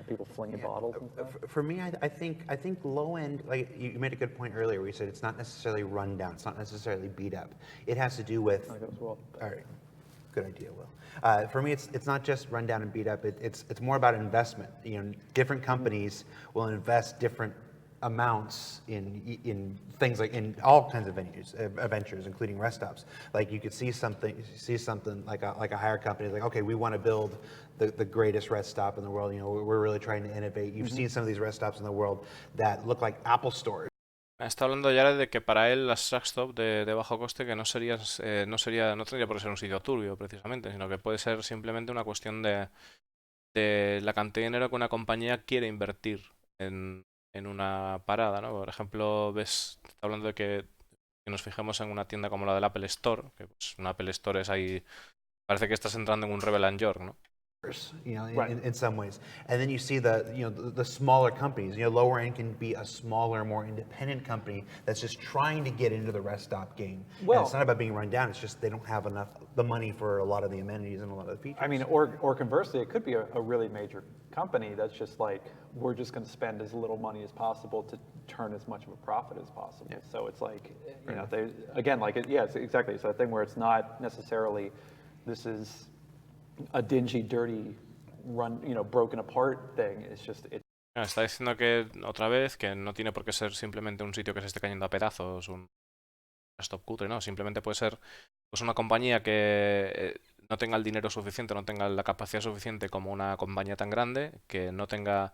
people flinging bottles and stuff. For me, I think low end, like you made a good point earlier where you said it's not necessarily run down, it's not necessarily beat up. It has to do with, all right. Good idea, Will. For me, it's not just run down and beat up. It's more about investment. Different companies will invest different amounts in things like in all kinds of ventures, including rest stops. Like you could see something like a hire company like, okay, we want to build the greatest rest stop in the world. We're really trying to innovate. You've seen some of these rest stops in the world that look like Apple stores. Está hablando ya de que para él las trackstop de bajo coste que no tendría por qué ser un sitio turbio precisamente, sino que puede ser simplemente una cuestión de la cantidad de dinero que una compañía quiere invertir en una parada, ¿no? Por ejemplo, está hablando de que nos fijemos en una tienda como la del Apple Store, que pues, un Apple Store es ahí, parece que estás entrando en un Rebel and York, ¿no? In some ways, and then you see the smaller companies. Lower end can be a smaller, more independent company that's just trying to get into the rest stop game. Well, and it's not about being run down. It's just they don't have the money for a lot of the amenities and a lot of the features. I mean, or conversely, it could be a really major company that's just like, we're just going to spend as little money as possible to turn as much of a profit as possible. Yeah. So it's like, they again, like it's exactly. It's that thing where it's not necessarily this is a dingy, dirty, broken apart thing. It's just Está diciendo que otra vez que no tiene por qué ser simplemente un sitio que se esté cayendo a pedazos, un stop cutre, no, simplemente puede ser pues una compañía que no tenga el dinero suficiente, no tenga la capacidad suficiente como una compañía tan grande, que no tenga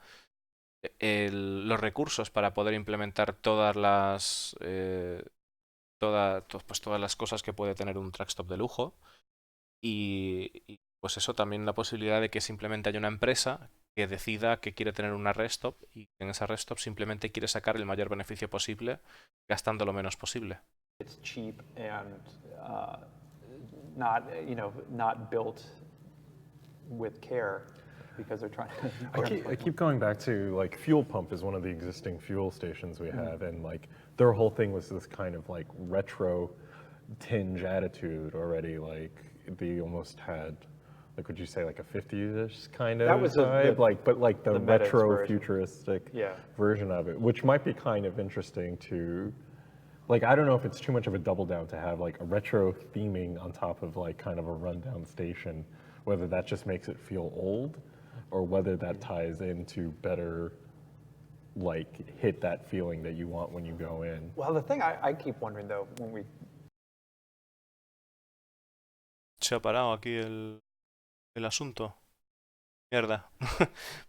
los recursos para poder implementar todas las cosas que puede tener un trackstop de lujo y pues eso, también la posibilidad de que simplemente haya una empresa que decida que quiere tener una rest stop y en esa rest stop simplemente quiere sacar el mayor beneficio posible gastando lo menos posible. It's cheap and not built with care. because they're trying to. I keep going back to like Fuel Pump is one of the existing fuel stations we have, and like their whole thing was this kind of like retro tinge attitude already. Like they almost had, like, would you say like a 50s kind of That was vibe? But like the meta retro inspiration. futuristic Yeah. version of it, which might be kind of interesting to. Like, I don't know if it's too much of a double down to have like a retro theming on top of like kind of a rundown station, whether that just makes it feel old or whether that ties into better like hit that feeling that you want when you go in. Well, the thing I keep wondering though, when we Se ha parado aquí el asunto. Mierda.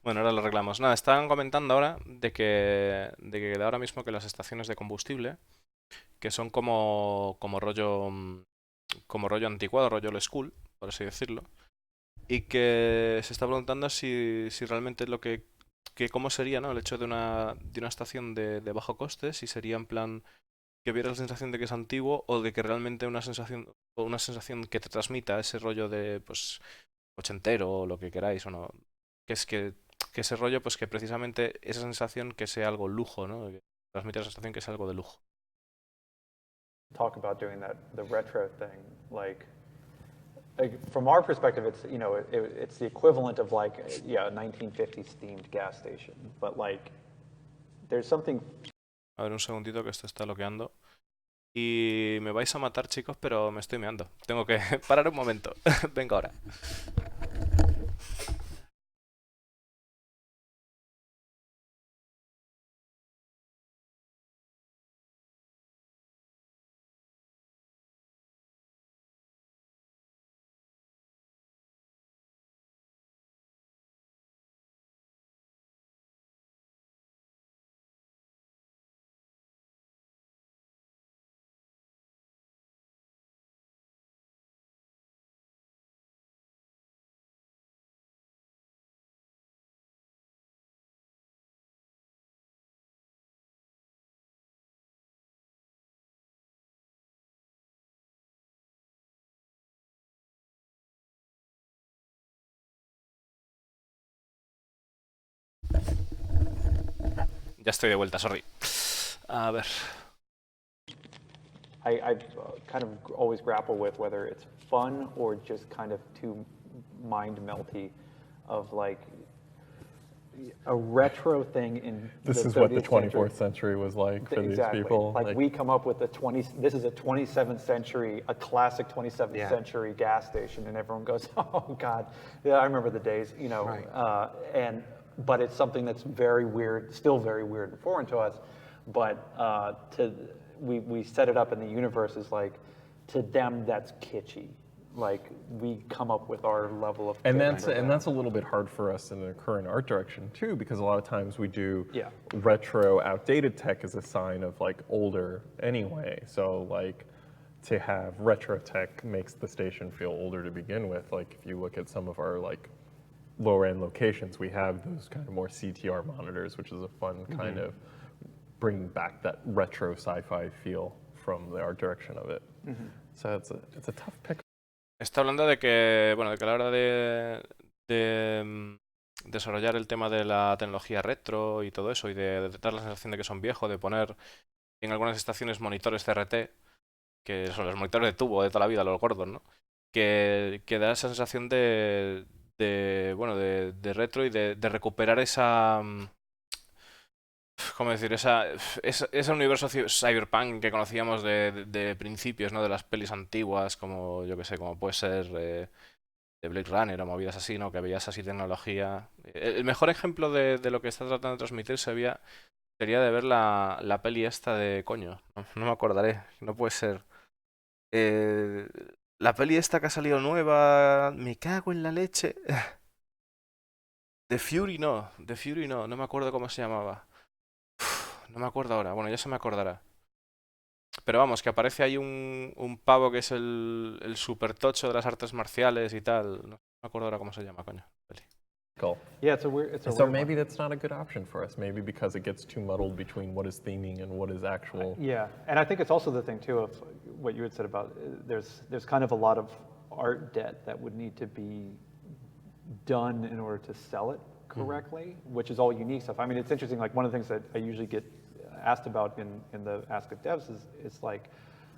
Bueno, ahora lo arreglamos. Nada, estaban comentando ahora de ahora mismo que las estaciones de combustible, que son como rollo anticuado, rollo old school, por así decirlo, y que se está preguntando si realmente cómo sería, ¿no? El hecho de una estación de bajo coste, si sería en plan que hubiera la sensación de que es antiguo o de que realmente una sensación que te transmita ese rollo de, pues, ochentero o lo que queráis o no. Que ese rollo, pues que precisamente esa sensación que sea algo lujo, ¿no? Que transmite la sensación que es algo de lujo. talk about doing that, the retro thing, like from our perspective, it's it's the equivalent of like a 1950s themed gas station, but like there's something. A ver, un segundito que esto está bloqueando. Y me vais a matar, chicos, pero me estoy meando. Tengo que parar un momento. Venga ahora. Ya estoy de vuelta, sorry. A ver. I kind of always grapple with whether it's fun or just kind of too mind melty, of like a retro thing in This the is what the 30th 24th century was like for Exactly. these people. Like we come up with this is a 27th century, a classic 27th Yeah. century gas station, and everyone goes, oh God, yeah, I remember the days, Right. But it's something that's very weird, still very weird and foreign to us, but we set it up in the universe as like, to them that's kitschy. Like we come up with our level of And kitsch that's a little bit hard for us in the current art direction too, because a lot of times we do Yeah. retro, outdated tech as a sign of like older anyway. So like to have retro tech makes the station feel older to begin with. Like if you look at some of our like lower end locations, we have those kind of more CTR monitors, which is a fun kind of bring back that retro sci-fi feel from the art direction of it. So it's a tough pick. Está hablando de que, bueno, de que a la hora de desarrollar el tema de la tecnología retro y todo eso, y de dar la sensación de que son viejos, de poner en algunas estaciones monitores CRT, que son los monitores de tubo de toda la vida, los gordos, ¿no? Que da esa sensación bueno, de retro y de recuperar esa... ¿Cómo decir? Ese universo cyberpunk que conocíamos de principios, ¿no? De las pelis antiguas, como yo que sé, como puede ser de Blade Runner o movidas así, ¿no? Que veías así tecnología. El mejor ejemplo de lo que está tratando de transmitir sería de ver la peli esta de coño. No me acordaré, no puede ser. Eh, la peli esta que ha salido nueva, me cago en la leche. The Fury no me acuerdo cómo se llamaba. No me acuerdo ahora, bueno, ya se me acordará. Pero vamos, que aparece ahí un pavo que es el super tocho de las artes marciales y tal. No me acuerdo ahora cómo se llama, coño. Peli. Cool. Yeah, it's a weird. So maybe that's not a good option for us. Maybe because it gets too muddled between what is theming and what is actual. Yeah, and I think it's also the thing too of what you had said about there's kind of a lot of art debt that would need to be done in order to sell it correctly, which is all unique stuff. I mean, it's interesting, like one of the things that I usually get asked about in the Ask of Devs is like,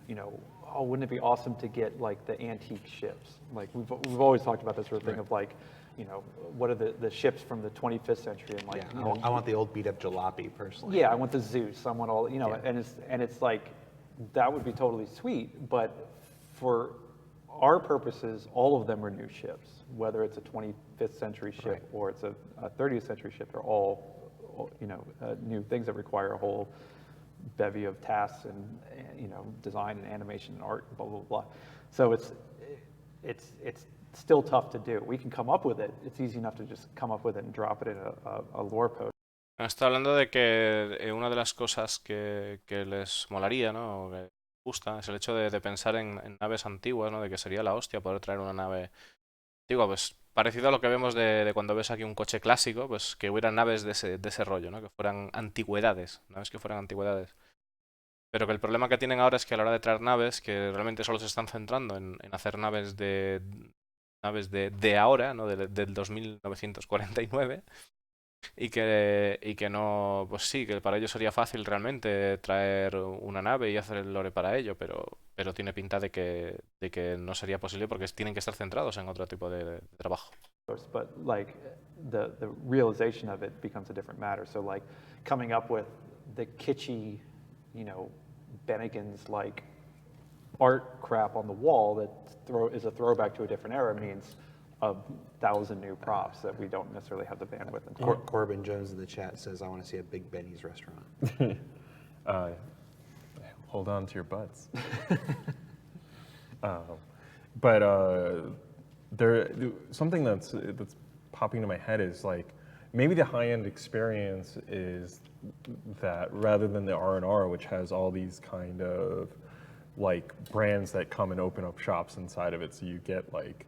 you know, oh, wouldn't it be awesome to get like the antique ships? Like we've always talked about this sort of thing of like, you know, what are the ships from the 25th century? And like, you know, I want the old beat up jalopy personally. yeah, I want the Zeus. I want all, you know, and it's like, that would be totally sweet, but for our purposes, all of them are new ships. Whether it's a 25th century ship or it's a 30th century ship, they're all, you know, new things that require a whole bevy of tasks and, you know, design and animation and art, blah, blah, blah. So it's still tough to do. We can come up with it. It's easy enough to just come up with it and drop it in a lore post. Está hablando de que una de las cosas que les molaría, ¿no? O que les gusta, es el hecho de pensar en naves antiguas, ¿no? De que sería la hostia poder traer una nave antigua, pues parecido a lo que vemos de cuando ves aquí un coche clásico, pues que hubiera naves de ese rollo, ¿no? Que fueran antigüedades, naves que fueran antigüedades. Pero que el problema que tienen ahora es que a la hora de traer naves, que realmente solo se están centrando en hacer naves de ahora, ¿no? Del 2949. Y que no, pues sí, que para ellos sería fácil realmente traer una nave y hacer el lore para ello, pero tiene pinta de que no sería posible porque tienen que estar centrados en otro tipo de trabajo. But like the realization of it becomes a different matter. So like coming up with the kitschy, you know, Bennigan's like art crap on the wall that is a throwback to a different era means 1,000 new props that we don't necessarily have the bandwidth. And Corbin Jones in the chat says, I want to see a Big Benny's restaurant. Hold on to your butts. But something that's popping into my head is like, maybe the high-end experience is that rather than the R&R, which has all these kind of like brands that come and open up shops inside of it, so you get like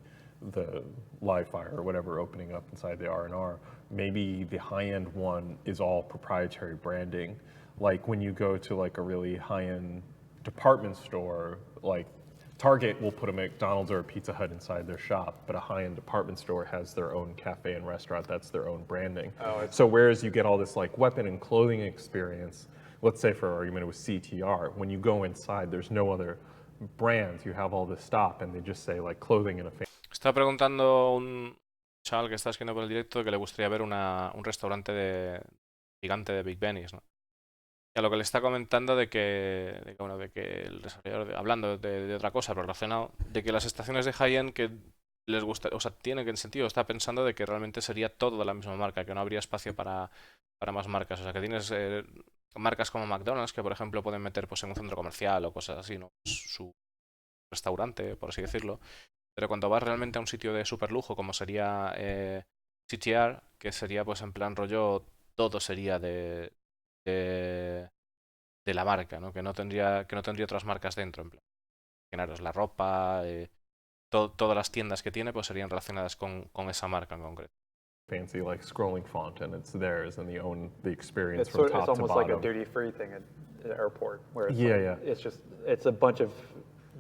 the live fire or whatever opening up inside the R&R. Maybe the high-end one is all proprietary branding. Like when you go to like a really high-end department store, like Target will put a McDonald's or a Pizza Hut inside their shop, but a high-end department store has their own cafe and restaurant. That's their own branding. So whereas you get all this like weapon and clothing experience, let's say for argument it was CTR, when you go inside, there's no other brands. You have all this stuff and they just say like clothing and a Está preguntando un chaval que está escribiendo por el directo que le gustaría ver un restaurante gigante de Big Benny's, ¿no? Y a lo que le está comentando bueno, de que el desarrollador, hablando de otra cosa, pero relacionado, de que las estaciones de high-end que les gusta, o sea, tiene que en sentido, está pensando de que realmente sería todo de la misma marca, que no habría espacio para más marcas. O sea, que tienes marcas como McDonald's que, por ejemplo, pueden meter pues, en un centro comercial o cosas así, ¿no? Su restaurante, por así decirlo. Pero cuando vas realmente a un sitio de super lujo, como sería CTR, que sería pues en plan rollo, todo sería de la marca, ¿no? Que no tendría otras marcas dentro, en plan. Imaginaros, la ropa, todas las tiendas que tiene pues serían relacionadas con esa marca en concreto. fancy like scrolling font and it's theirs and they own the experience it's from sort of, top it's to almost bottom. like a duty-free thing at the airport, where it's Yeah, like, it's a bunch of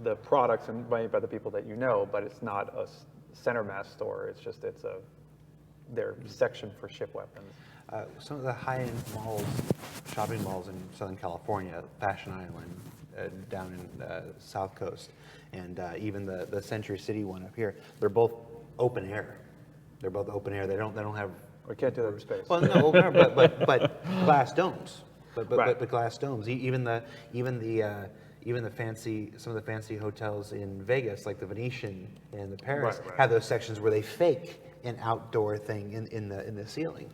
the products and made by the people that you know, but it's not a center mass store. It's their section for ship weapons. Some of the high-end malls, shopping malls in Southern California, Fashion Island, down in South Coast, and even the Century City one up here, they're both open air. They're both open air. They don't have. We can't do that in space. Well, no, open air, but glass domes. Right. But glass domes. Even the fancy, some of the fancy hotels in Vegas, like the Venetian and the Paris, Right. have those sections where they fake an outdoor thing in the ceiling.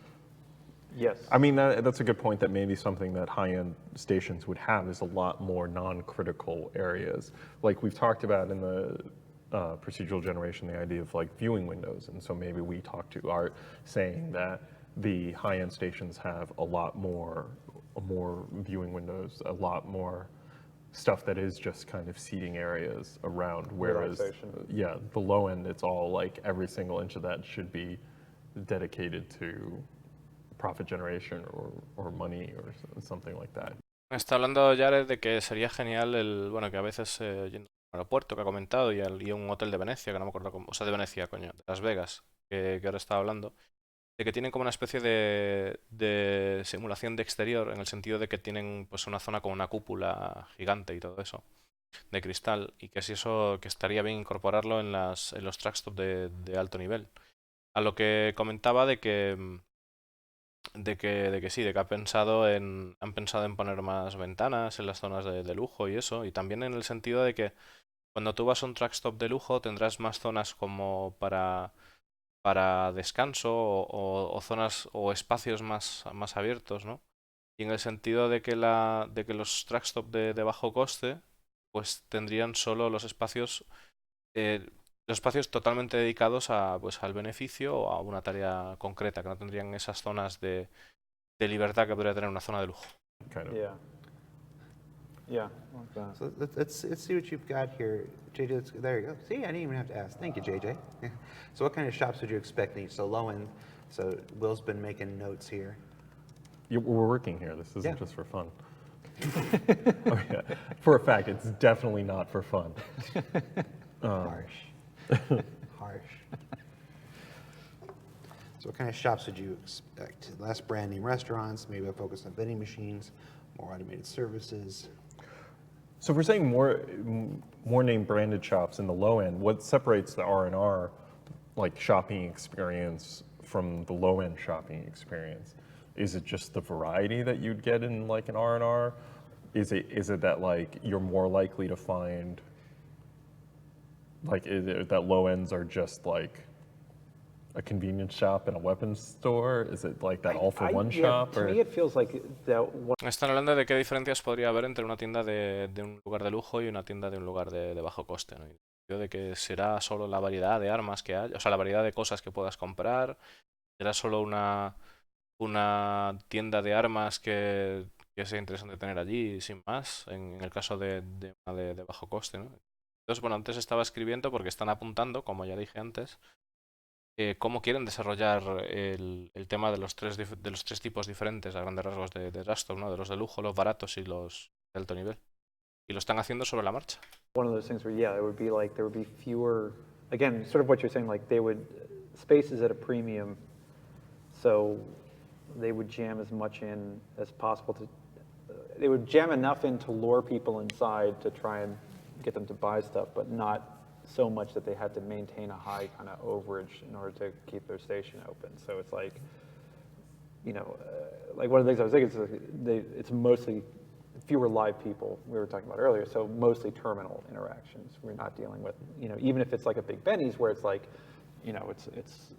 Yes. I mean, that's a good point, that maybe something that high-end stations would have is a lot more non-critical areas. Like we've talked about in the procedural generation, the idea of like viewing windows. And so maybe we talk to Art saying that the high-end stations have a lot more viewing windows, a lot more stuff that is just kind of seating areas around, whereas the low end, it's all like every single inch of that should be dedicated to profit generation or money or something like that. Está hablando Jared de que sería genial bueno, que a veces yendo al aeropuerto que ha comentado y un hotel de Venecia, que no me acuerdo cómo, o sea, de Venecia, coño, de Las Vegas, que ahora estaba hablando, de que tienen como una especie de simulación de exterior, en el sentido de que tienen pues una zona con una cúpula gigante y todo eso, de cristal, y que si eso, que estaría bien incorporarlo en los trackstop de alto nivel. A lo que comentaba de que sí, de que han pensado en poner más ventanas en las zonas de lujo y eso, y también en el sentido de que cuando tú vas a un trackstop de lujo tendrás más zonas como para descanso o zonas o espacios más abiertos, ¿no? Y en el sentido de que los trackstop de bajo coste pues tendrían solo los espacios totalmente dedicados pues al beneficio o a una tarea concreta, que no tendrían esas zonas de libertad que podría tener una zona de lujo. Kind of. Yeah. Yeah, like that. So let's see what you've got here. JJ, there you go. See, I didn't even have to ask. Thank you, JJ. So what kind of shops would you expect in each? So low end, so Will's been making notes here. We're working here. This isn't Yeah. just for fun. Oh, yeah. For a fact, it's definitely not for fun. Harsh. Harsh. So what kind of shops would you expect? Less brand name restaurants, maybe a focus on vending machines, more automated services. So if we're saying more name branded shops in the low end, what separates the R&R like shopping experience from the low end shopping experience? Is it just the variety that you'd get in like an R&R? Is it that like you're more likely to find like is it that low ends are just like a convenience shop and a weapons store? Is it like that all for one shop? To Or me, it feels like that. Están hablando de qué diferencias podría haber entre una tienda de un lugar de lujo y una tienda de un lugar de bajo coste, ¿no? Y el sentido de que será solo la variedad de armas que hay, o sea, la variedad de cosas que puedas comprar, será solo una tienda de armas que sea interesante tener allí, sin más, en el caso de una de bajo coste, ¿no? Entonces, bueno, antes estaba escribiendo porque están apuntando, como ya dije antes, cómo quieren desarrollar el tema de los tres tipos diferentes a grandes rasgos de Rastov, ¿no? De los de lujo, los baratos y los de alto nivel. Y lo están haciendo sobre la marcha. One of those things where, yeah, it would be like there would be fewer, again, sort of what you're saying, like space is at a premium, so they would jam as much in as possible they would jam enough in to lure people inside to try and get them to buy stuff, but not so much that they had to maintain a high kind of overage in order to keep their station open. So it's like, like one of the things I was thinking is it's mostly fewer live people we were talking about earlier, so mostly terminal interactions. We're not dealing with, even if it's like a Big Benny's where it's like, it's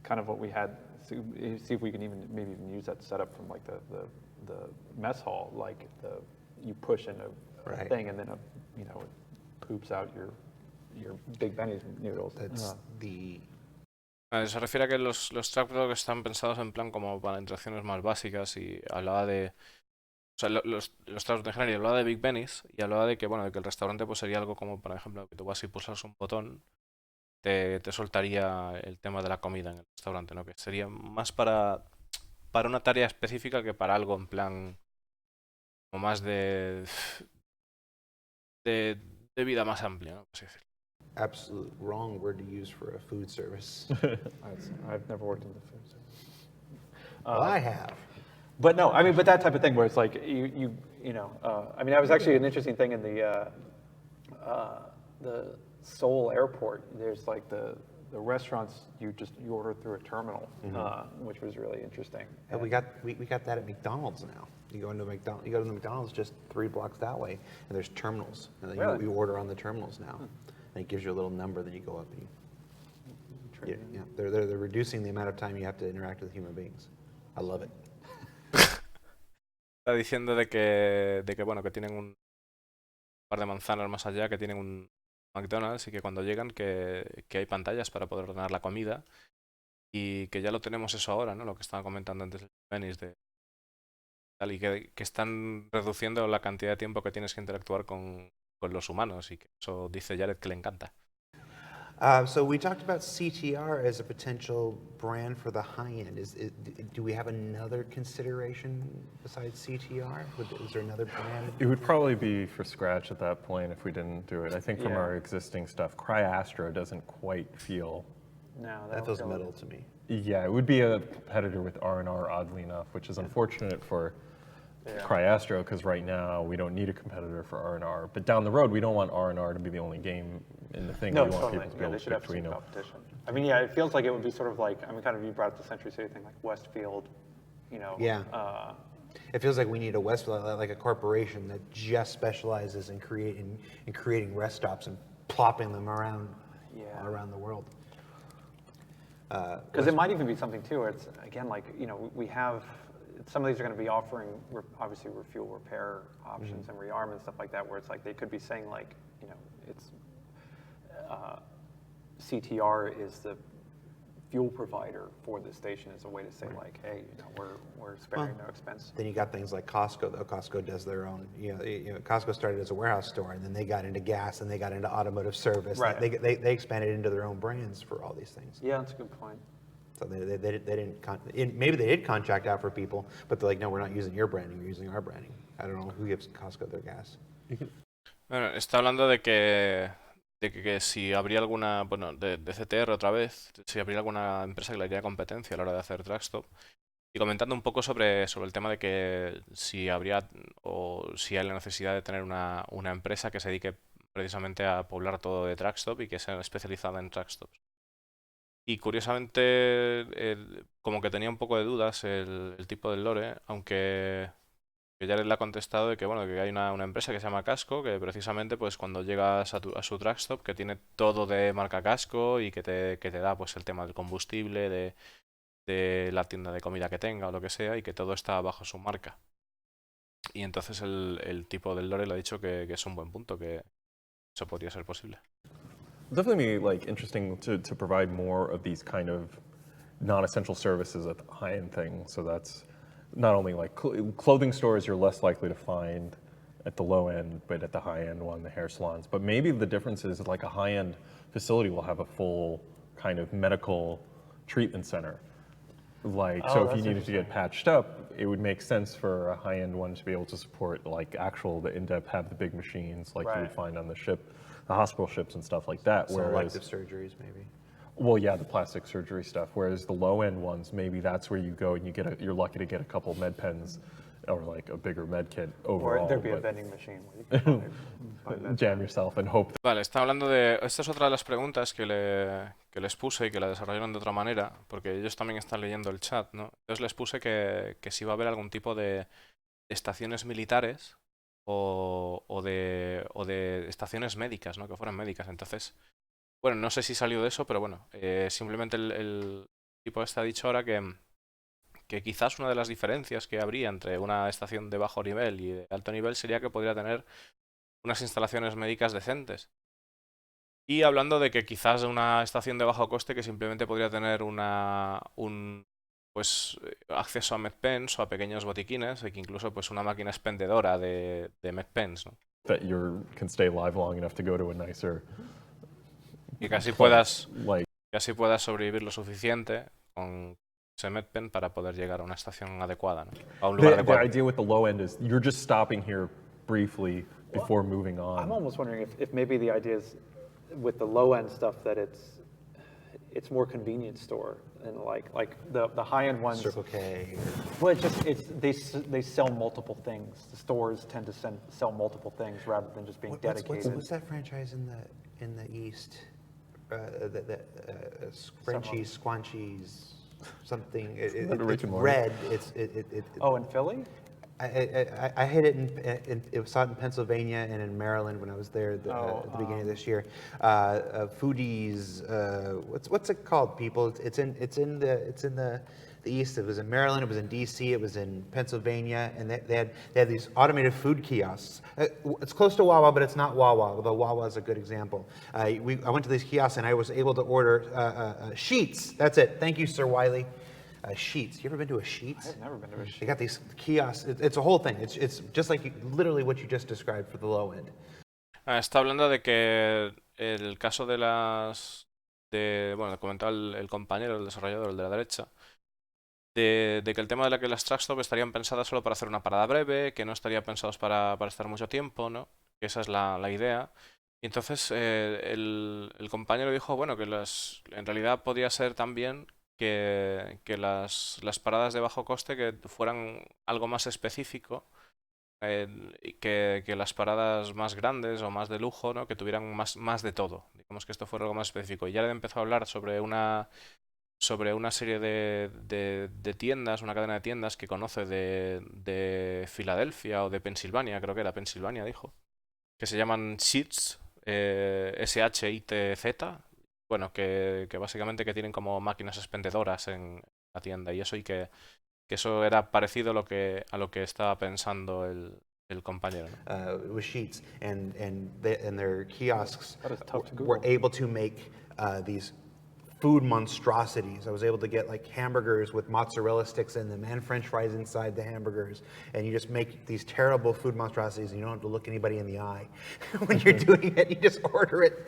kind of what we had. See if we can maybe even use that setup from like the mess hall, like you push in a thing and then it poops out your Big Benny's noodles. That's the Se refiere a que los trackdogs están pensados en plan como para interacciones más básicas y hablaba de... O sea, los trackdogs en general, y hablaba de Big Benny's y hablaba de que, bueno, de que el restaurante pues sería algo como, por ejemplo, que tú vas y pulsas un botón, te soltaría el tema de la comida en el restaurante, ¿no? Que sería más para una tarea específica que para algo en plan como más de vida más amplia, ¿no? Por así decirlo. absolute wrong word to use for a food service. I've never worked in the food service. Well, I have. But no, I mean, but that type of thing where it's like I mean, that was actually an interesting thing in the Seoul airport. There's like the restaurants you order through a terminal, which was really interesting. And we got that at McDonald's now. You go into McDonald's, you go to the McDonald's just 3 blocks that way, and there's terminals, and then Really? you order on the terminals now. And it gives you a little number, then you go up and yeah. They're reducing the amount of time you have to interact with human beings. I love it. Está diciendo de que bueno, que tienen un par de manzanas más allá, que tienen un McDonald's y que cuando llegan que hay pantallas para poder ordenar la comida y que ya lo tenemos eso ahora, ¿no? Lo que estaba comentando antes el Dennis de tal y que están reduciendo la cantidad de tiempo que tienes que interactuar con los humanos y que eso dice Jared que le encanta. So we talked about CTR as a potential brand for the high end. Do we have another consideration besides CTR? Is there another brand? it would probably be for scratch at that point if we didn't do it. I think from Yeah. our existing stuff, CryAstro doesn't quite feel No, they That don't feels feel middle it. to me. Yeah, it would be a competitor with R&R, oddly enough, which is unfortunate for Cryastro, because right now we don't need a competitor for R&R. But down the road, we don't want R&R to be the only game in the thing. No, we want totally. people to be Yeah, able they to should pick have some between them. competition. I mean, yeah, it feels like it would be sort of like, I mean, kind of you brought up the Century City thing, like Westfield, you know. Yeah. It feels like we need a Westfield, like a corporation that just specializes in creating rest stops and plopping them around the world. Because it might even be something too, where it's, again, like, you know, we have, some of these are going to be offering, obviously, refuel repair options and rearm and stuff like that, where it's like, they could be saying, like, you know, it's, CTR is the fuel provider for the station as a way to say, like, hey, you know, we're sparing no expense. Then you got things like Costco, though. Costco does their own, Costco started as a warehouse store, and then they got into gas, and they got into automotive service. Right. They expanded into their own brands for all these things. Yeah, that's a good point. So they didn't, maybe they did contract out for people, but they're like, no, we're not using your branding, we're using our branding. I don't know who gives Costco their gas. Bueno, está hablando de que si habría alguna, bueno, de CTR otra vez, si habría alguna empresa que le haría competencia a la hora de hacer Dragstop. Y comentando un poco sobre el tema de que si habría o si hay la necesidad de tener una empresa que se dedique precisamente a poblar todo de Dragstop y que sea especializada en Dragstops. Y curiosamente, como que tenía un poco de dudas el tipo del lore, aunque ya le ha contestado de que, bueno, que hay una empresa que se llama Casco, que precisamente pues cuando llegas a su truck que tiene todo de marca Casco y que te da pues el tema del combustible, de la tienda de comida que tenga o lo que sea, y que todo está bajo su marca. Y entonces el tipo del lore le ha dicho que es un buen punto, que eso podría ser posible. Definitely be like interesting to provide more of these kind of non-essential services at the high-end thing. So that's not only like clothing stores you're less likely to find at the low end, but at the high end one, the hair salons. But maybe the difference is like a high-end facility will have a full kind of medical treatment center. Like, so if you needed to get patched up, it would make sense for a high-end one to be able to support like the in-depth, have the big machines like you would find on the ship, the hospital ships and stuff like that. Some elective surgeries, maybe. Well, yeah, the plastic surgery stuff. Whereas the low-end ones, maybe that's where you go and you're lucky to get a couple med pens or like a bigger med kit overall. Or there'd be a vending machine where you can jam yourself and hope. Vale, está hablando de... Esta es otra de las preguntas que les puse y que la desarrollaron de otra manera, porque ellos también están leyendo el chat, ¿no? Entonces les puse que si va a haber algún tipo de estaciones militares o de estaciones médicas, ¿no? Que fueran médicas. Entonces, bueno, no sé si salió de eso, pero bueno, simplemente el tipo este ha dicho ahora que quizás una de las diferencias que habría entre una estación de bajo nivel y de alto nivel sería que podría tener unas instalaciones médicas decentes. Y hablando de que quizás una estación de bajo coste que simplemente podría tener pues acceso a medpens o a pequeños botiquines, y que incluso pues una máquina expendedora de medpens, ¿no? That you can stay alive long enough to go to a nicer. Y que así puedas sobrevivir lo suficiente con ese medpen para poder llegar a una estación adecuada, ¿no? A un lugar adecuado. The idea with the low end is you're just stopping here briefly before moving on. I'm almost wondering if maybe the idea is with the low end stuff that it's more convenience store and like the high end ones. Circle K. Well, they sell multiple things. The stores tend to sell multiple things rather than just being dedicated. What's that franchise in the East? Frenchies, Squanchies, something. It's red. Oh, in Philly? I hit it saw it in Pennsylvania and in Maryland when I was there at the beginning of this year. Foodies, what's it called, people? It's in the East. It was in Maryland, it was in DC, it was in Pennsylvania, and they had these automated food kiosks. It's close to Wawa, but it's not Wawa, although Wawa is a good example. I went to these kiosks and I was able to order sheets. That's it. Thank you, Sir Wiley. Sheets. You ever been to a Sheets? I've never been to a Sheets. They got these kiosks. It's a whole thing. It's just like literally what you just described for the low end. Está hablando de que el caso bueno, comentaba el compañero, el desarrollador, el de la derecha, de que el tema de que las trackstop estarían pensadas solo para hacer una parada breve, que no estarían pensados para estar mucho tiempo, ¿no? Que esa es la idea. Y entonces el compañero dijo, bueno, que en realidad podía ser también que las paradas de bajo coste que fueran algo más específico y que las paradas más grandes o más de lujo, ¿no? Que tuvieran más de todo. Digamos que esto fuera algo más específico. Y ya le empezó a hablar sobre una serie de tiendas, una cadena de tiendas que conoce de Filadelfia o de Pensilvania, creo que era Pensilvania, dijo, que se llaman Sheets, SHITZ, bueno, que básicamente que tienen como máquinas expendedoras en la tienda y eso, y que eso era parecido a lo que estaba pensando el compañero, ¿no? With Sheets, and their kiosks That is tough to were Google. able to make these food monstrosities. I was able to get like hamburgers with mozzarella sticks in them and French fries inside the hamburgers, and you just make these terrible food monstrosities, and you don't have to look anybody in the eye when you're doing it. You just order it,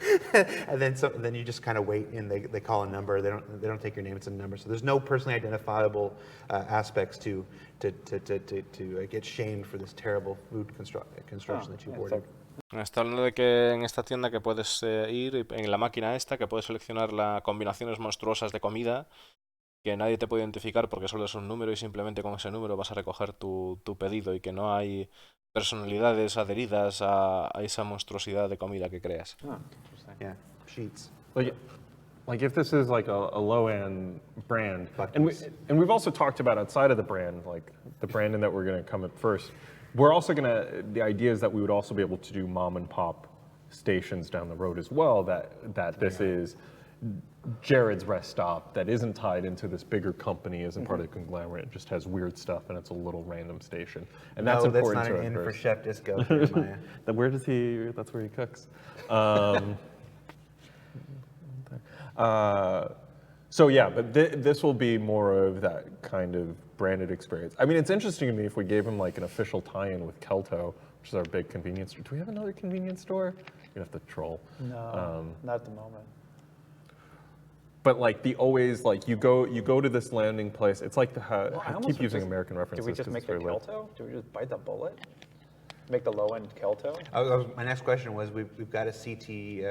and then you just kind of wait, and they call a number. They don't take your name; it's a number. So there's no personally identifiable aspects to get shamed for this terrible food construction that you've Yeah, it's ordered. Está hablando de que en esta tienda que puedes ir, en la máquina esta, que puedes seleccionar las combinaciones monstruosas de comida, que nadie te puede identificar porque solo es un número y simplemente con ese número vas a recoger tu pedido y que no hay personalidades adheridas a esa monstruosidad de comida que creas. interesting. Yeah, Sheets. Like if this is like a low-end brand, Buc-ee's. and we've also talked about outside of the brand, like the branding that we're going to come at first. We're also going to, the idea is that we would also be able to do mom and pop stations down the road as well, that this is Jared's rest stop that isn't tied into this bigger company, isn't part of the conglomerate, it just has weird stuff and it's a little random station. And that's No, that's important not to an it in for first. Chef Disco, Jeremiah. Where does he, that's where he cooks. So yeah, but this will be more of that kind of branded experience. I mean, it's interesting to me if we gave him like an official tie-in with Kelto, which is our big convenience store. Do we have another convenience store? You'd have to troll. No, not at the moment. But like the always like you go to this landing place. It's like the Well, I almost keep would using just- American references. Do we just 'cause make it's the very lit. Kelto? Do we just bite the bullet? Make the low end Kelto? My next question was, we've got a CT,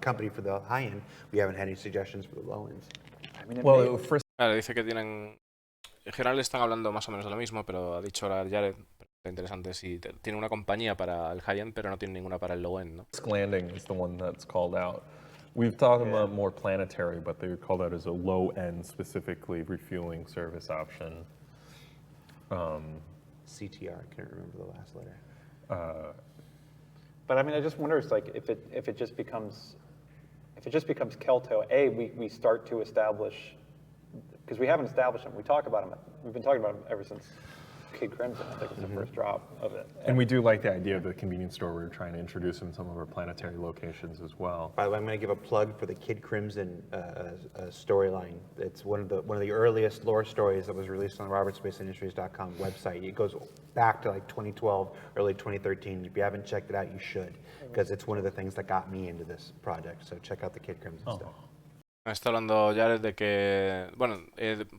company for the high end. We haven't had any suggestions for the low ends. I mean, it Well, may- for Claro, dice que tienen. En general están hablando más o menos de lo mismo, pero ha dicho ahora Jared, interesante, si tiene una compañía para el high-end, pero no tiene ninguna para el low-end, ¿no? Risk Landing is the one that's called out. We've talked about more planetary, but they would call that as a low-end, specifically refueling service option. CTR, I can't remember the last letter. But I mean, I just wonder, it's like if it just becomes Kelto, we start to establish, because we haven't established them. We talk about them. We've been talking about them ever since Kid Crimson. I think it's the first drop of it. And we do like the idea of the convenience store. We're trying to introduce in some of our planetary locations as well. By the way, I'm going to give a plug for the Kid Crimson storyline. It's one of the earliest lore stories that was released on the RobertSpaceIndustries.com website. It goes back to like 2012, early 2013. If you haven't checked it out, you should, because it's one of the things that got me into this project. So check out the Kid Crimson stuff. Está hablando Jared de que, bueno,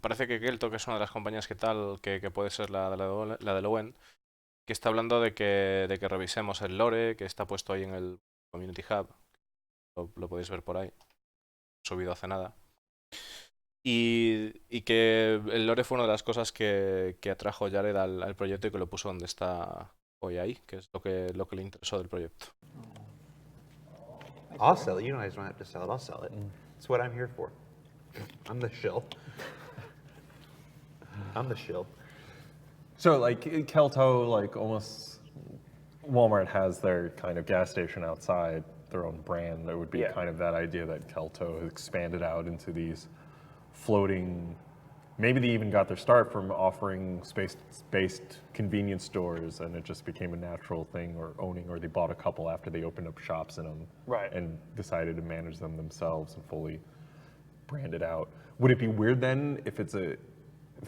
parece que Kelto, que es una de las compañías que tal, que puede ser la de Lowen, que está hablando de que revisemos el lore, que está puesto ahí en el Community Hub, lo podéis ver por ahí, subido hace nada. Y que el lore fue una de las cosas que atrajo Jared al proyecto y que lo puso donde está hoy ahí, que es lo que le interesó del proyecto. I'll sell it. You guys don't have to sell it. I'll sell it. It's what I'm here for. I'm the shill. I'm the shill. So like Kelto, like almost Walmart has their kind of gas station outside, their own brand. There would be kind of that idea that Kelto has expanded out into these floating. Maybe they even got their start from offering space-based convenience stores, and it just became a natural thing, or they bought a couple after they opened up shops in them, Right. and decided to manage them themselves and fully brand it out. Would it be weird then if it's a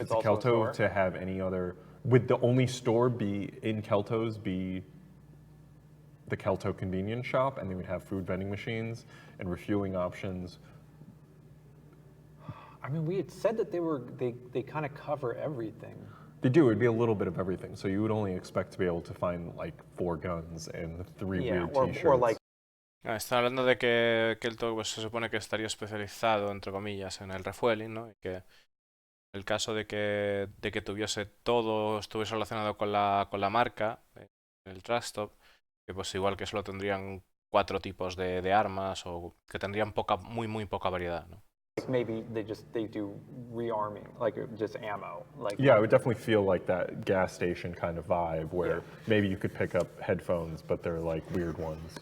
also a store? Kelto to have any other? Would the only store be in Kelto's be the Kelto convenience shop, and they would have food vending machines and refueling options? I mean, we had said that they kind of cover everything. They do. It'd be a little bit of everything. So you would only expect to be able to find like 4 guns and 3 Yeah, weird or T-shirts. like Está hablando de que el todo pues, se supone que estaría especializado, entre comillas, en el refueling, ¿no? Y que el caso de que tuviese todo, estuviese relacionado con la marca, el Trust Stop, que pues igual que solo tendrían 4 tipos de armas o que tendrían muy poca variedad, ¿no? maybe they do rearming, like just ammo. Like Yeah, it would definitely feel like that gas station kind of vibe where Yeah. maybe you could pick up headphones, but they're like weird ones.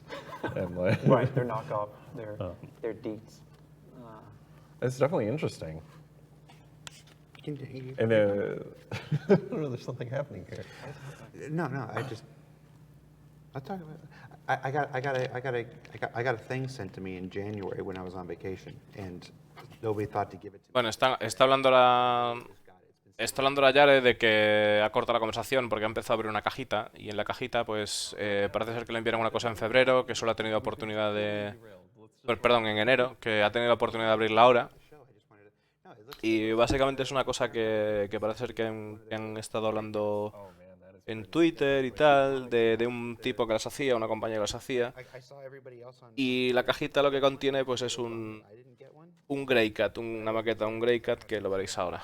And like, right, they're knockoff. They're deets. It's definitely interesting. Continue. And I don't know, there's something happening here. No, I'll talk about. I got a thing sent to me in January when I was on vacation, and nobody thought to give it to me. Bueno, está hablando la Yare de que ha cortado la conversación porque ha empezado a abrir una cajita y en la cajita pues parece ser que le enviaron una cosa en febrero, que solo ha tenido oportunidad perdón, en enero, que ha tenido la oportunidad de abrirla ahora. Y básicamente es una cosa que parece ser que han estado hablando en Twitter y tal, de un tipo que las hacía, una compañía que las hacía. Y la cajita lo que contiene pues es un Greycat, una maqueta, un Greycat que lo veréis ahora.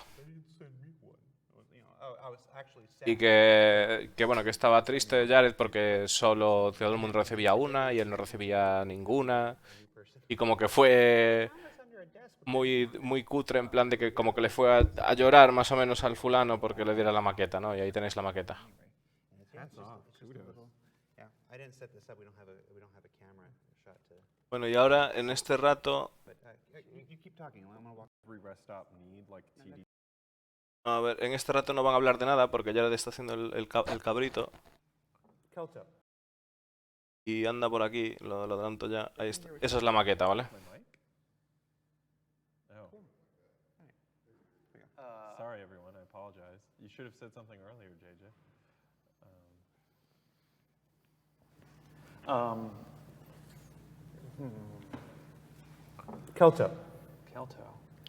Y que bueno, que estaba triste Jared porque solo todo el mundo recibía una y él no recibía ninguna. Y como que fue muy cutre en plan de que como que le fue a llorar más o menos al fulano porque le diera la maqueta, ¿no? Y ahí tenéis la maqueta. Bueno, y ahora en este rato... A ver, en este rato no van a hablar de nada porque Jared está haciendo el cabrito. Y anda por aquí, lo adelanto ya. Ahí está. Esa es la maqueta, ¿vale? Sorry, everyone. I apologize. You should have said something earlier, JJ. Kelto. Kelto.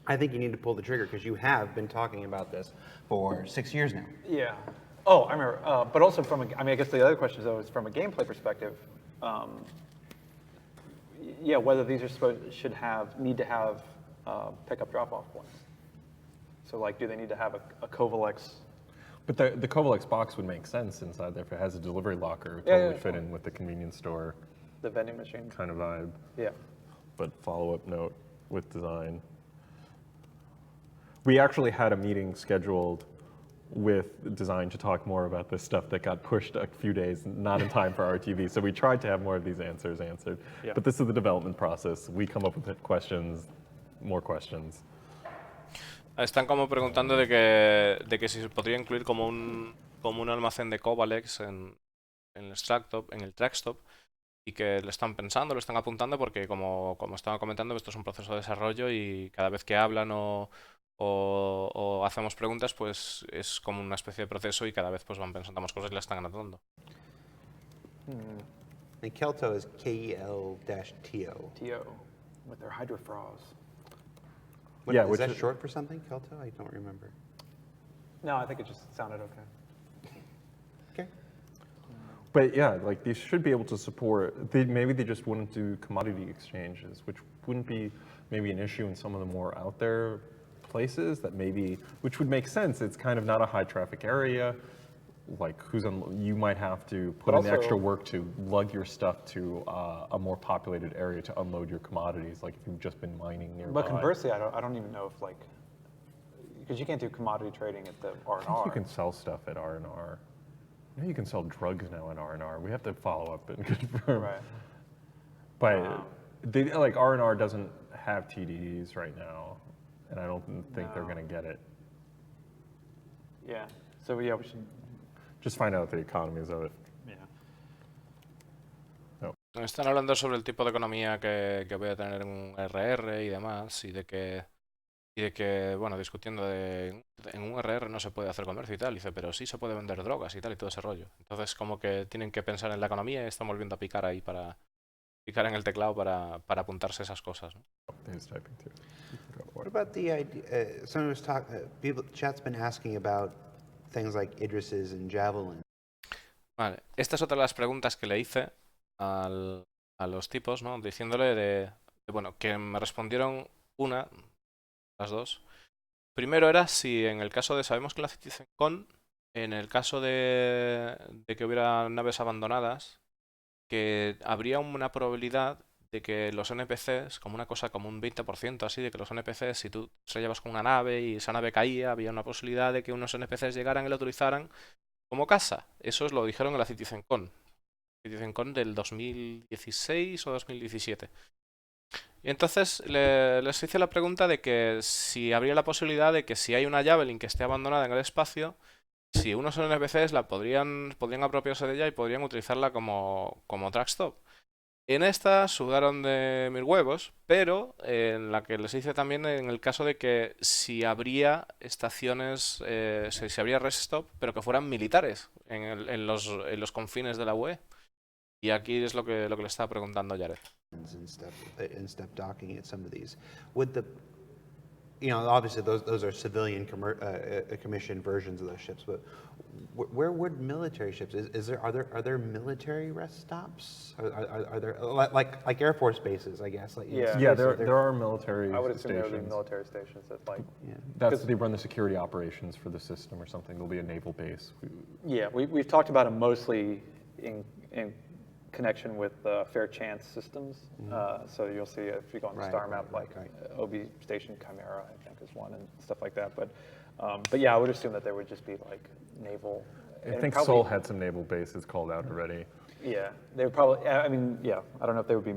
I think you need to pull the trigger because you have been talking about this for 6 years now. Yeah. Oh, I remember. But also I guess the other question though is from a gameplay perspective. Yeah, whether these are need to have pickup drop-off points. So like, do they need to have a Covalex? But the Covalex box would make sense inside there if it has a delivery locker. It would totally fit in with the convenience store. The vending machine. Kind of vibe. Yeah. But follow-up note with design. We actually had a meeting scheduled with design to talk more about this stuff that got pushed a few days, not in time for RTV. So we tried to have more of these answers answered. Yeah. But this is the development process. We come up with questions, more questions. Están como preguntando de que si se podría incluir como un almacén de Covalex en el Trackstop y que lo están pensando, lo están apuntando porque como estaba comentando esto es un proceso de desarrollo y cada vez que hablan o hacemos preguntas pues es como una especie de proceso y cada vez pues van pensando más cosas y las están anotando. And Kelto is KEL-TO. TO with their hydrofrost. Yeah, is which that is- short for something, Kelto? I don't remember. No, I think it just sounded okay. Okay. But yeah, like these should be able to support, maybe they just wouldn't do commodity exchanges, which wouldn't be maybe an issue in some of the more out there places which would make sense. It's kind of not a high traffic area. Like you might have to put in the extra work to lug your stuff to a more populated area to unload your commodities, like if you've just been mining nearby. But conversely, I don't even know if like, because you can't do commodity trading at the R&R. I think you can sell stuff at R&R. Maybe you can sell drugs now at R&R. We have to follow up and confirm. Right. But like R&R doesn't have TDDs right now, and I don't think they're going to get it. Yeah. So yeah, we should. Just find out the economies of it. Yeah. Están hablando sobre el tipo de economía que voy a tener en un RR y demás y de que bueno, discutiendo en un RR no se puede hacer comercio y tal, dice, pero sí se puede vender drogas y tal y todo ese rollo. Entonces como que tienen que pensar en la economía y están volviendo a picar ahí picar en el teclado para apuntarse esas cosas, ¿no? He's typing too. What about the idea? Someone was talking. Chat's been asking about things like Idris's and Javelin. Vale, esta es otra de las preguntas que le hice a los tipos, ¿no? Diciéndole bueno, que me respondieron las dos. Primero era si en el caso de, sabemos que la CitizenCon, en el caso de que hubiera naves abandonadas, que habría una probabilidad de que los NPCs, como una cosa como un 20% así, de que los NPCs, si tú estrellabas con una nave y esa nave caía, había una posibilidad de que unos NPCs llegaran y la utilizaran como casa. Eso os lo dijeron en la CitizenCon del 2016 o 2017. Y entonces les hice la pregunta de que si habría la posibilidad de que si hay una Javelin que esté abandonada en el espacio, si unos NPCs podrían apropiarse de ella y podrían utilizarla como track stop. En esta sudaron de mil huevos, pero en la que les hice también en el caso de que si habría estaciones, si habría rest stop, pero que fueran militares en los confines de la UE. Y aquí es lo que le estaba preguntando a Jared. And step docking at some of these. Would the, obviously those are civilian commissioned versions of those ships, but where would military ships? Are there military rest stops? Are there like Air Force bases? I guess. Like, Yeah. Yeah, there are military I would assume there would be stations. military stations that like. They run the security operations for the system or something. There'll be a naval base. Yeah, we've talked about them mostly in connection with fair chance systems. So you'll see if you go on the star map, like OB Station Chimera, I think is one, and stuff like that. But yeah, I would assume that there would just be like naval. I think Seoul had some naval bases called out already. Yeah, they would probably. I mean, yeah, I don't know if they would be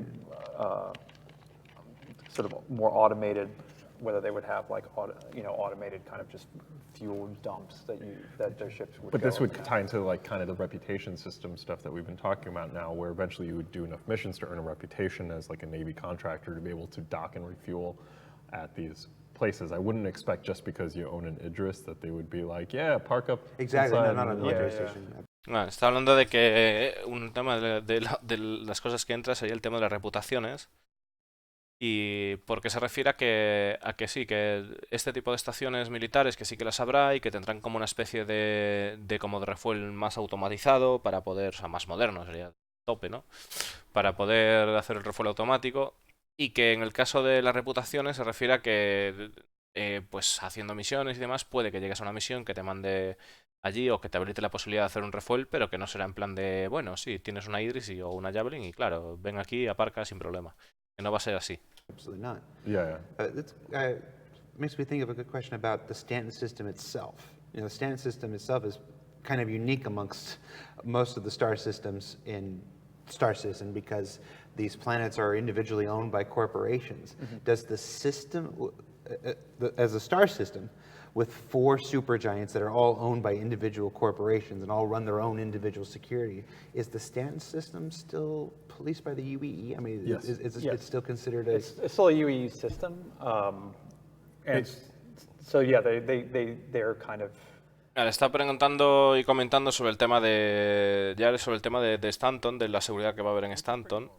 sort of more automated. Whether they would have like automated kind of just fuel dumps that their ships would. But this would tie into like kind of the reputation system stuff that we've been talking about now, where eventually you would do enough missions to earn a reputation as like a Navy contractor to be able to dock and refuel at these places. I wouldn't expect just because you own an Idris that they would be like, yeah, park up. Exactly, inside. not a military station. Bueno, está hablando de que un tema de las cosas que entra sería el tema de las reputaciones. Y porque se refiere a que sí, que este tipo de estaciones militares que sí que las habrá y que tendrán como una especie como de refuel más automatizado para poder, o sea, más moderno sería tope, ¿no? Para poder hacer el refuel automático y que en el caso de las reputaciones se refiere a que pues haciendo misiones y demás puede que llegues a una misión que te mande allí o que te habilite la posibilidad de hacer un refuel, pero que no será en plan de, bueno, sí, tienes una Idris o una Javelin y claro, ven aquí, aparca sin problema. Que no va a ser así. Absolutely not. Yeah. That makes me think of a good question about the Stanton system itself. The Stanton system itself is kind of unique amongst most of the star systems in Star Citizen because these planets are individually owned by corporations. Does the system, as a star system, with 4 supergiants that are all owned by individual corporations and all run their own individual security, is the Stanton system still policed by the UEE? I mean, yes. It's still considered a... It's still a UEE system, and so yeah, they're kind of. Le está preguntando y comentando sobre el tema sobre el tema de Stanton, de la seguridad que va a haber en Stanton,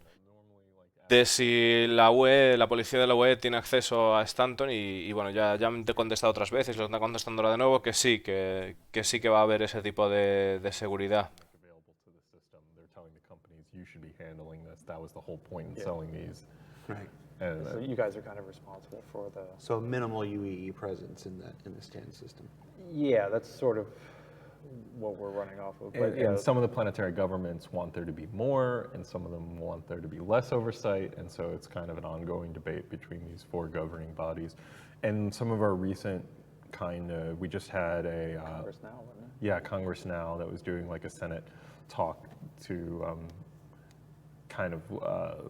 de si la UE, la policía de la UE tiene acceso a Stanton y bueno, ya te he contestado otras veces, lo está contestando ahora de nuevo, que sí que va a haber ese tipo de seguridad. Right. So you guys are kind of responsible for the. So minimal UEE presence in the Stanton system. Yeah, that's sort of what we're running off of. But and some of the planetary governments want there to be more, and some of them want there to be less oversight, and so it's kind of an ongoing debate between these 4 governing bodies. And some of our recent we just had a Congress now, wasn't it? Yeah, Congress Now that was doing like a Senate talk to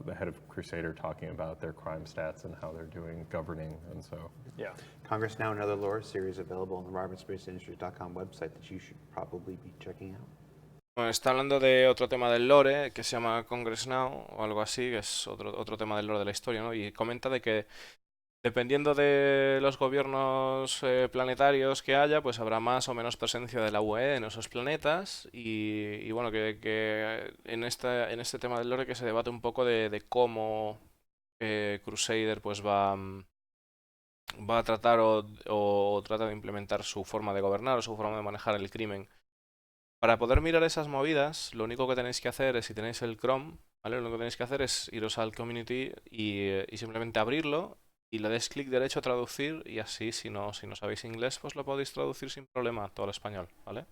the head of Crusader talking about their crime stats and how they're doing governing, and so. Yeah. Congress Now and Other Lore series available on the robertsspaceindustries.com website that you should probably be checking out. Bueno, está hablando de otro tema del lore que se llama Congress Now o algo así, que es otro tema del lore de la historia, ¿no? Y comenta de que dependiendo de los gobiernos planetarios que haya, pues habrá más o menos presencia de la UE en esos planetas y bueno, que en este tema del lore que se debate un poco de cómo Crusader pues va va a tratar o trata de implementar su forma de gobernar o su forma de manejar el crimen. Para poder mirar esas movidas, lo único que tenéis que hacer es, si tenéis el Chrome, ¿vale? Lo único que tenéis que hacer es iros al Community y simplemente abrirlo y le des clic derecho a traducir y así, si no sabéis inglés, pues lo podéis traducir sin problema todo al español, ¿vale?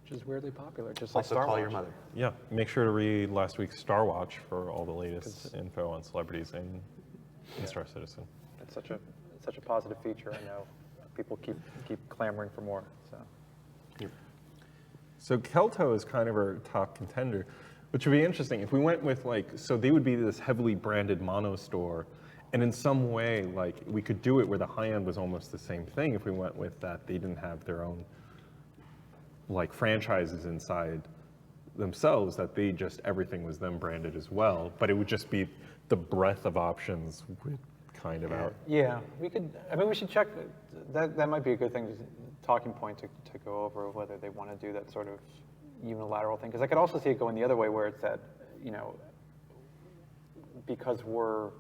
Which is weirdly popular, just like Also, Star call your Wars. mother. Yeah, make sure to read last week's Star Watch for all the latest 'Cause- info on celebrities in Star Citizen. It's such a positive feature. I know people keep clamoring for more. So So Kelto is kind of our top contender, which would be interesting. If we went with so they would be this heavily branded mono store, and in some way, like we could do it where the high end was almost the same thing if we went with that. They didn't have their own like franchises inside themselves, that they just, everything was them branded as well, but it would just be the breadth of options would kind of out. yeah, we could. I mean, we should check. That might be a good thing, talking point to go over whether they want to do that sort of unilateral thing. Because I could also see it going the other way, where it's that, because we're,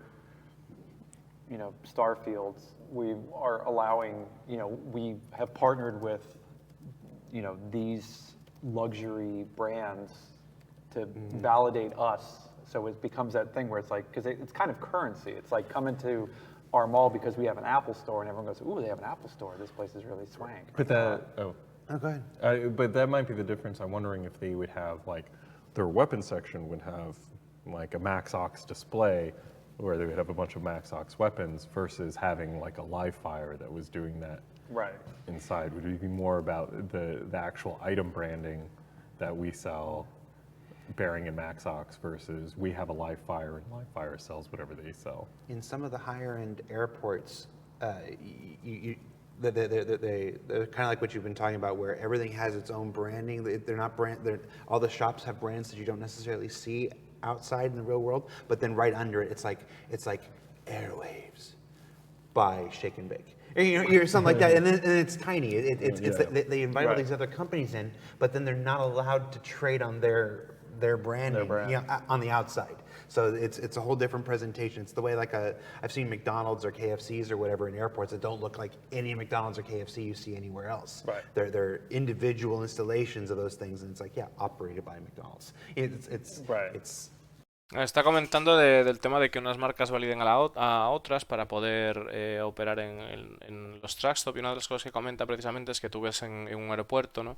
Starfields, we are allowing, we have partnered with, these luxury brands to validate us. So it becomes that thing where it's like, because it's kind of currency. It's like coming to our mall because we have an Apple store, and everyone goes, "Ooh, they have an Apple store. This place is really swank." But Oh, go ahead. but that might be the difference. I'm wondering if they would have like their weapons section would have like a Max Ox display where they would have a bunch of Max Ox weapons versus having like a live fire that was doing that Right. inside. Would it be more about the actual item branding that we sell, Bearing and Max Ox, versus we have a live fire and live fire sells whatever they sell? In some of the higher end airports, they're kind of like what you've been talking about, where everything has its own branding. They're not all the shops have brands that you don't necessarily see outside in the real world, but then right under it, it's like Airwaves by Shake and Bake. Or, you're something like that, and then it's tiny. They invite all Right. these other companies in, but then they're not allowed to trade on their branding, brand. on the outside. So it's a whole different presentation. It's the way I've seen McDonald's or KFCs or whatever in airports that don't look like any McDonald's or KFC you see anywhere else. Right. They're individual installations of those things, and it's like, yeah, operated by McDonald's. Right. It's Está comentando del tema de que unas marcas validen a otras para poder operar en los truck stop, y una de las cosas que comenta precisamente es que tú ves en un aeropuerto, ¿no?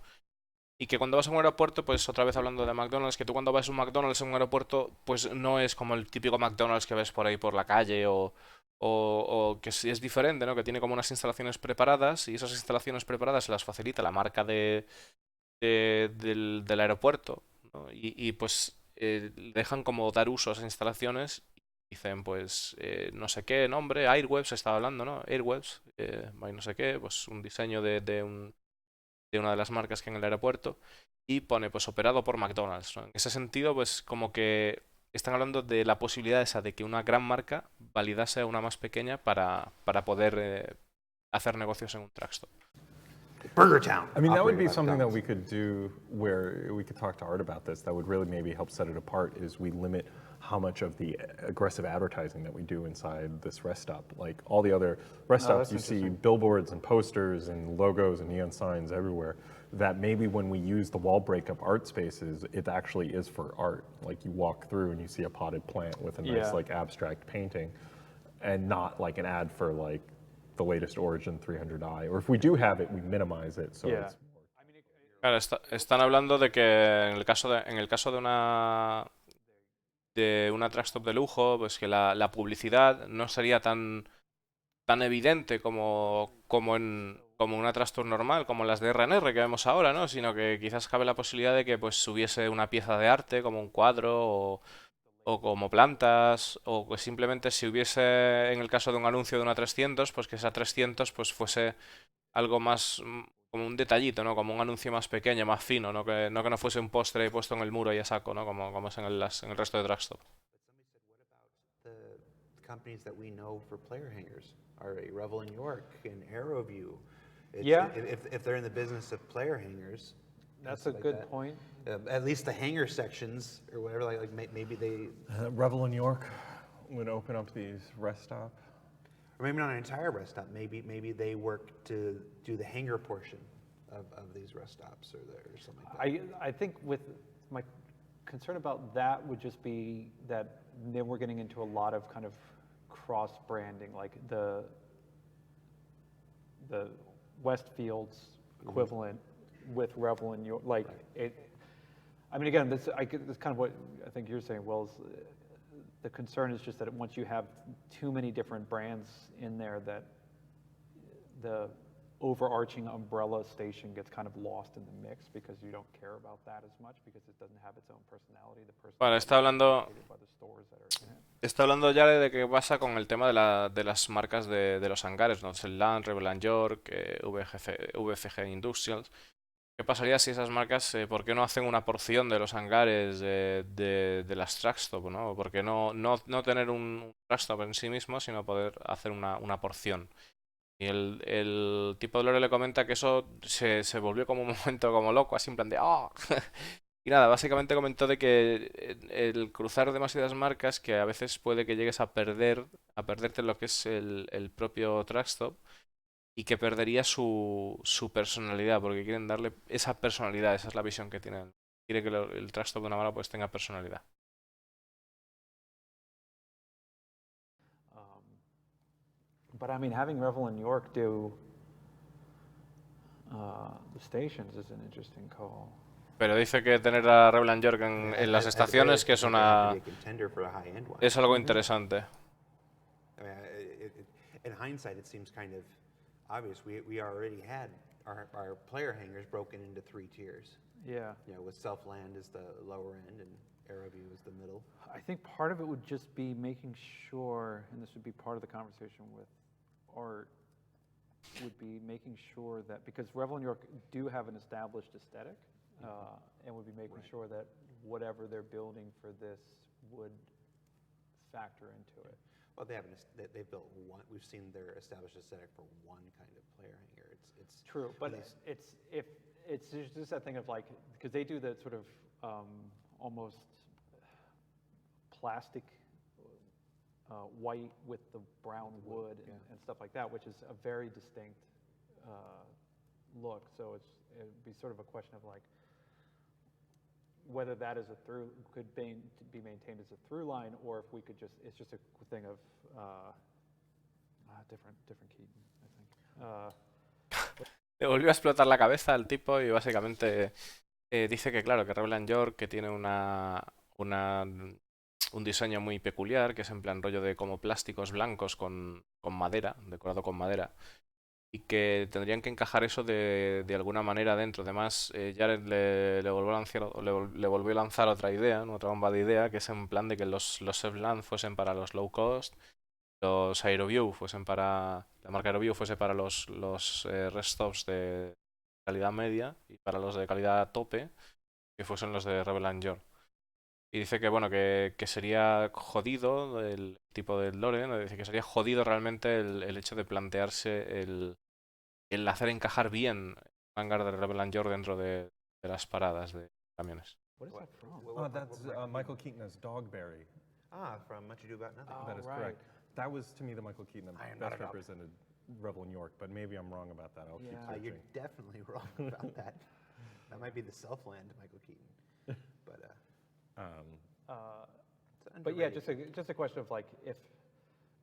Y que cuando vas a un aeropuerto, pues otra vez hablando de McDonald's, que tú cuando vas a un McDonald's en un aeropuerto, pues no es como el típico McDonald's que ves por ahí por la calle o que sí es diferente, ¿no? Que tiene como unas instalaciones preparadas y esas instalaciones preparadas se las facilita la marca del aeropuerto, ¿no? Y pues dejan como dar uso a esas instalaciones y dicen pues no sé qué nombre, Airwaves estaba hablando, ¿no? Airwaves, no sé qué, pues un diseño de una de las marcas que hay en el aeropuerto y pone pues operado por McDonald's, ¿no? En ese sentido pues como que están hablando de la posibilidad esa de que una gran marca validase a una más pequeña para poder hacer negocios en un truck stop. Burger Town. I mean, that would operated be by something that McDonald's. we could do where we could talk to Art about this. That would really maybe help set it apart is we limit how much of the aggressive advertising that we do inside this rest stop. Like all the other rest stops, that's you see billboards and posters and logos and neon signs everywhere. That maybe when we use the wall breakup art spaces, it actually is for art. Like you walk through and you see a potted plant with a nice Yeah. like abstract painting, and not like an ad for like the latest Origin 300i. Or if we do have it, we minimize it so Yeah. it's Claro, están hablando de que en el caso de una truck stop de lujo, pues que la publicidad no sería tan evidente como una truck stop normal, como las de R&R que vemos ahora, ¿no? Sino que quizás cabe la posibilidad de que pues hubiese una pieza de arte, como un cuadro o como plantas, o que simplemente si hubiese, en el caso de un anuncio de una 300, pues que esa 300 pues fuese algo más como un detallito, ¿no? Como un anuncio más pequeño, más fino, ¿no? Que no fuese un postre puesto en el muro y a saco, ¿no? Como es en en el resto de drugstop. The companies that we know for player hangers are a Revel in York and AeroView. Yeah. If they're in the business of player hangers, That's stuff a like good that. point. At least the hanger sections or whatever, maybe they. Revel in York would open up these rest stop. or maybe not an entire rest stop. Maybe they work to do the hangar portion of these rest stops or something like that. I think with my concern about that would just be that then we're getting into a lot of kind of cross branding, like the Westfield's equivalent with Revel and York, like it. I mean, again, this kind of what I think you're saying, Will. Is the concern is just that once you have too many different brands in there, that the overarching umbrella station gets kind of lost in the mix because you don't care about that as much because it doesn't have its own personality. The Vale, personality está hablando, is by the stores that are in it. está hablando ya de qué pasa con el tema de las marcas de los hangares, ¿no? Land, Rebel York, VFG Industrials. ¿Qué pasaría si esas marcas, por qué no hacen una porción de los hangares de las truckstop, ¿no? ¿Por qué no tener un truckstop en sí mismo, sino poder hacer una porción? Y el tipo de Lore le comenta que eso se volvió como un momento como loco, así en plan de ¡ah! Y nada, básicamente comentó de que el cruzar demasiadas marcas, que a veces puede que llegues a perderte lo que es el propio truckstop y que perdería su personalidad, porque quieren darle esa personalidad, esa es la visión que tienen. Quiere que el truckstop de una marca pues tenga personalidad. But I mean, having Revel and York do the stations is an interesting call. Pero dice que tener a Rebel York en las estaciones que es es algo interesante. I mean, in hindsight, it seems kind of obvious. We already had our player hangars broken into 3 tiers. Yeah. You know, with Self-Land as the lower end and AeroView as the middle. I think part of it would just be making sure, and this would be part of the conversation with Art, would be making sure that, because Revel and York do have an established aesthetic, and would be making sure that whatever they're building for this would factor into it. Well, they built one. We've seen their established aesthetic for one kind of player hangar. It's true, but it's just that thing of like, because they do the sort of almost plastic white with the brown wood and stuff like that, which is a very distinct look. So it'd be sort of a question of like whether that is could be maintained as a through line, or if we could it's just a thing of different Keaton, I think. Le volvió a explotar la cabeza al tipo y básicamente dice que claro, que Rebel York que tiene un diseño muy peculiar, que es en plan rollo de como plásticos blancos con madera, decorado con madera, y que tendrían que encajar eso de alguna manera dentro. Además, Jared le volvió a lanzar otra idea, ¿no? Otra bomba de idea, que es en plan de que los Self-Land fuesen para los low cost, los AeroView fuesen para la marca AeroView fuese para los rest stops de calidad media y para los de calidad tope que fuesen los de Rebel York. Y dice que bueno, que sería jodido el tipo de lore, ¿no? Dice que sería jodido realmente el hecho de plantearse el hacer encajar bien el hangar de Rebel York dentro de las paradas de camiones. What is that from? That's Michael Keaton as Dogberry. From Much Ado About Nothing. That is correct. That was, to me, the Michael Keaton that best represented Revel in York, but maybe I'm wrong about that. I'll keep searching. You're definitely wrong about that. That might be the Self-Land Michael Keaton. But yeah, just a question of like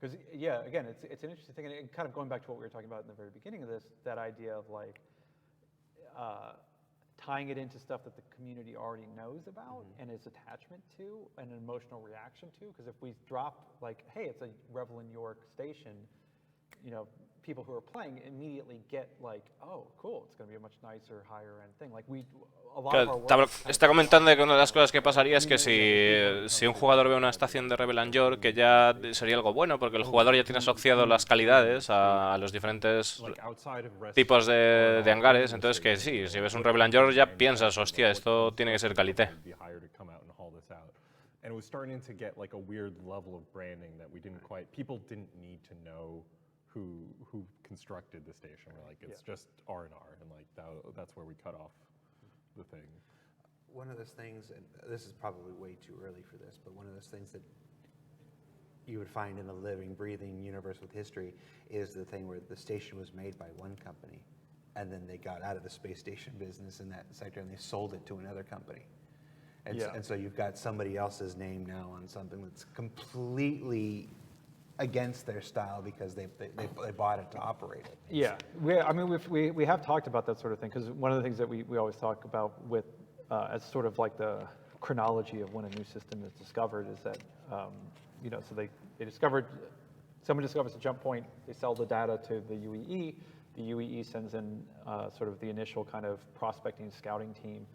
because yeah, again, it's an interesting thing, and kind of going back to what we were talking about in the very beginning of this, that idea of like tying it into stuff that the community already knows about and is attachment to and an emotional reaction to. Because if we drop like, hey, it's a Revel in York station, you know, people who are playing immediately get like, oh, cool, it's going to be a much nicer, higher end thing. Like está comentando que una de las cosas que pasaría es que si un jugador ve una estación de Rebel York, que ya sería algo bueno, porque el jugador ya tiene asociado las calidades a los diferentes tipos de hangares. Entonces que sí, si ves un Rebel York ya piensas, hostia, esto tiene que ser calité. And it was starting to get like a weird level of branding that we didn't quite, people didn't need to know who constructed the station. We're like, it's just R&R, and like that's where we cut off the thing. One of those things, and this is probably way too early for this, but one of those things that you would find in a living, breathing universe with history is the thing where the station was made by one company, and then they got out of the space station business in that sector and they sold it to another company. And so you've got somebody else's name now on something that's completely against their style because they bought it to operate it. Yeah, we have talked about that sort of thing, because one of the things that we always talk about with as sort of like the chronology of when a new system is discovered is that so they someone discovers a jump point, they sell the data to the UEE. The UEE sends in sort of the initial kind of prospecting scouting team.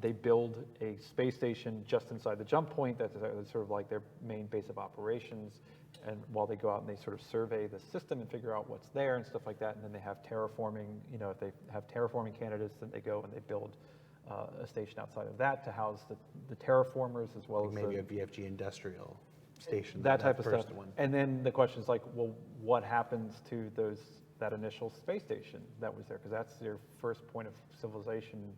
They build a space station just inside the jump point that's sort of like their main base of operations. And while they go out and they sort of survey the system and figure out what's there and stuff like that, and then they have terraforming, if they have terraforming candidates, then they go and they build a station outside of that to house the terraformers as well as maybe a VFG industrial station. That type of stuff. One. And then the question is like, well, what happens to that initial space station that was there? Because that's their first point of civilization.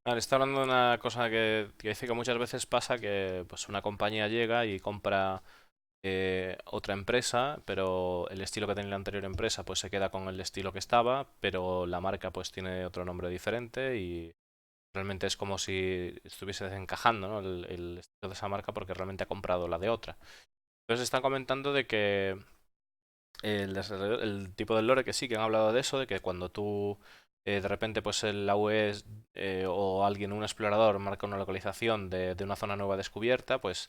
Vale, está hablando de una cosa que dice que muchas veces pasa que pues una compañía llega y compra otra empresa, pero el estilo que tenía la anterior empresa pues se queda con el estilo que estaba, pero la marca pues tiene otro nombre diferente y realmente es como si estuviese desencajando, ¿no? el estilo de esa marca porque realmente ha comprado la de otra. Entonces están comentando de que el tipo del lore, que sí, que han hablado de eso, de que cuando tú de repente pues la UE o alguien, un explorador, marca una localización de una zona nueva descubierta, pues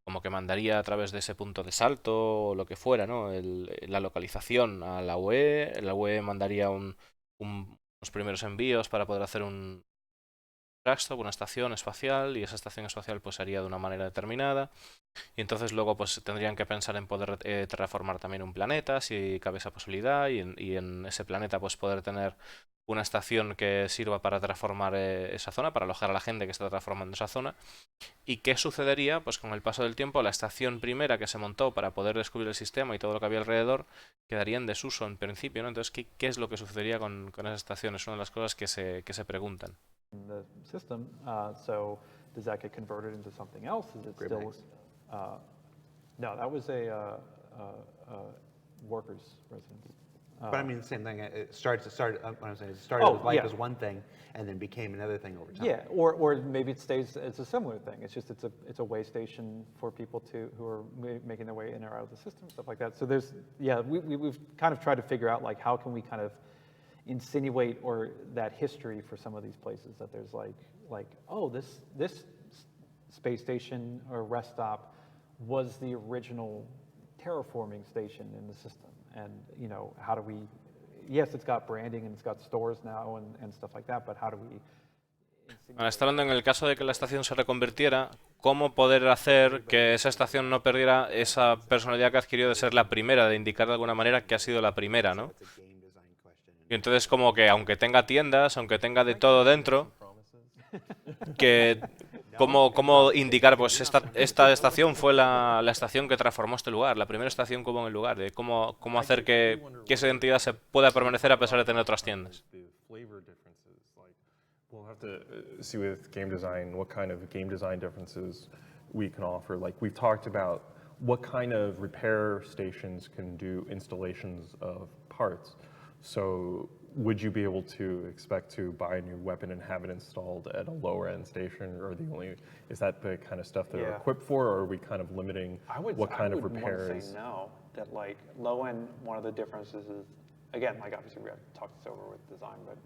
como que mandaría a través de ese punto de salto o lo que fuera, ¿no? La localización a la UE mandaría unos primeros envíos para poder hacer un trackstop, una estación espacial, y esa estación espacial pues haría de una manera determinada, y entonces luego pues tendrían que pensar en poder terraformar también un planeta si cabe esa posibilidad, y en ese planeta pues poder tener una estación que sirva para transformar esa zona, para alojar a la gente que está transformando esa zona. ¿Y qué sucedería? Pues con el paso del tiempo la estación primera que se montó para poder descubrir el sistema y todo lo que había alrededor quedaría en desuso en principio, ¿no? Entonces, ¿qué es lo que sucedería con esa estación? Es una de las cosas que se preguntan. The system, so does that get converted into something else? Is it still? No, that was a workers' residence. But I mean, the same thing. It started what I'm saying, it started as one thing and then became another thing over time. Yeah, or maybe it stays. It's a similar thing. It's just it's a way station for people who are making their way in or out of the system, stuff like that. So we've kind of tried to figure out like how can we kind of insinuate or that history for some of these places, that there's like oh, this space station or rest stop was the original terraforming station in the system. And how do we, yes, it's got branding and it's got stores now and stuff like that, but how do we... Ahora está hablando en el caso de que la estación se reconvirtiera, cómo poder hacer que esa estación no perdiera esa personalidad que adquirió de ser la primera, de indicar de alguna manera que ha sido la primera, ¿no? Y entonces como que aunque tenga tiendas, aunque tenga de todo dentro, que cómo indicar, pues esta estación fue la estación que transformó este lugar, la primera estación que hubo en el lugar, de cómo hacer que esa identidad se pueda permanecer a pesar de tener otras tiendas. We'll have to see with game design what kind of game design differences we can offer. Like we've talked about what kind of repair stations can do installations of parts. So would you be able to expect to buy a new weapon and have it installed at a lower end station, or is that the kind of stuff they're equipped for, or are we kind of limiting what kind of repairs? I would say no, that like low end, one of the differences is, again, like obviously we have to talk this over with design, but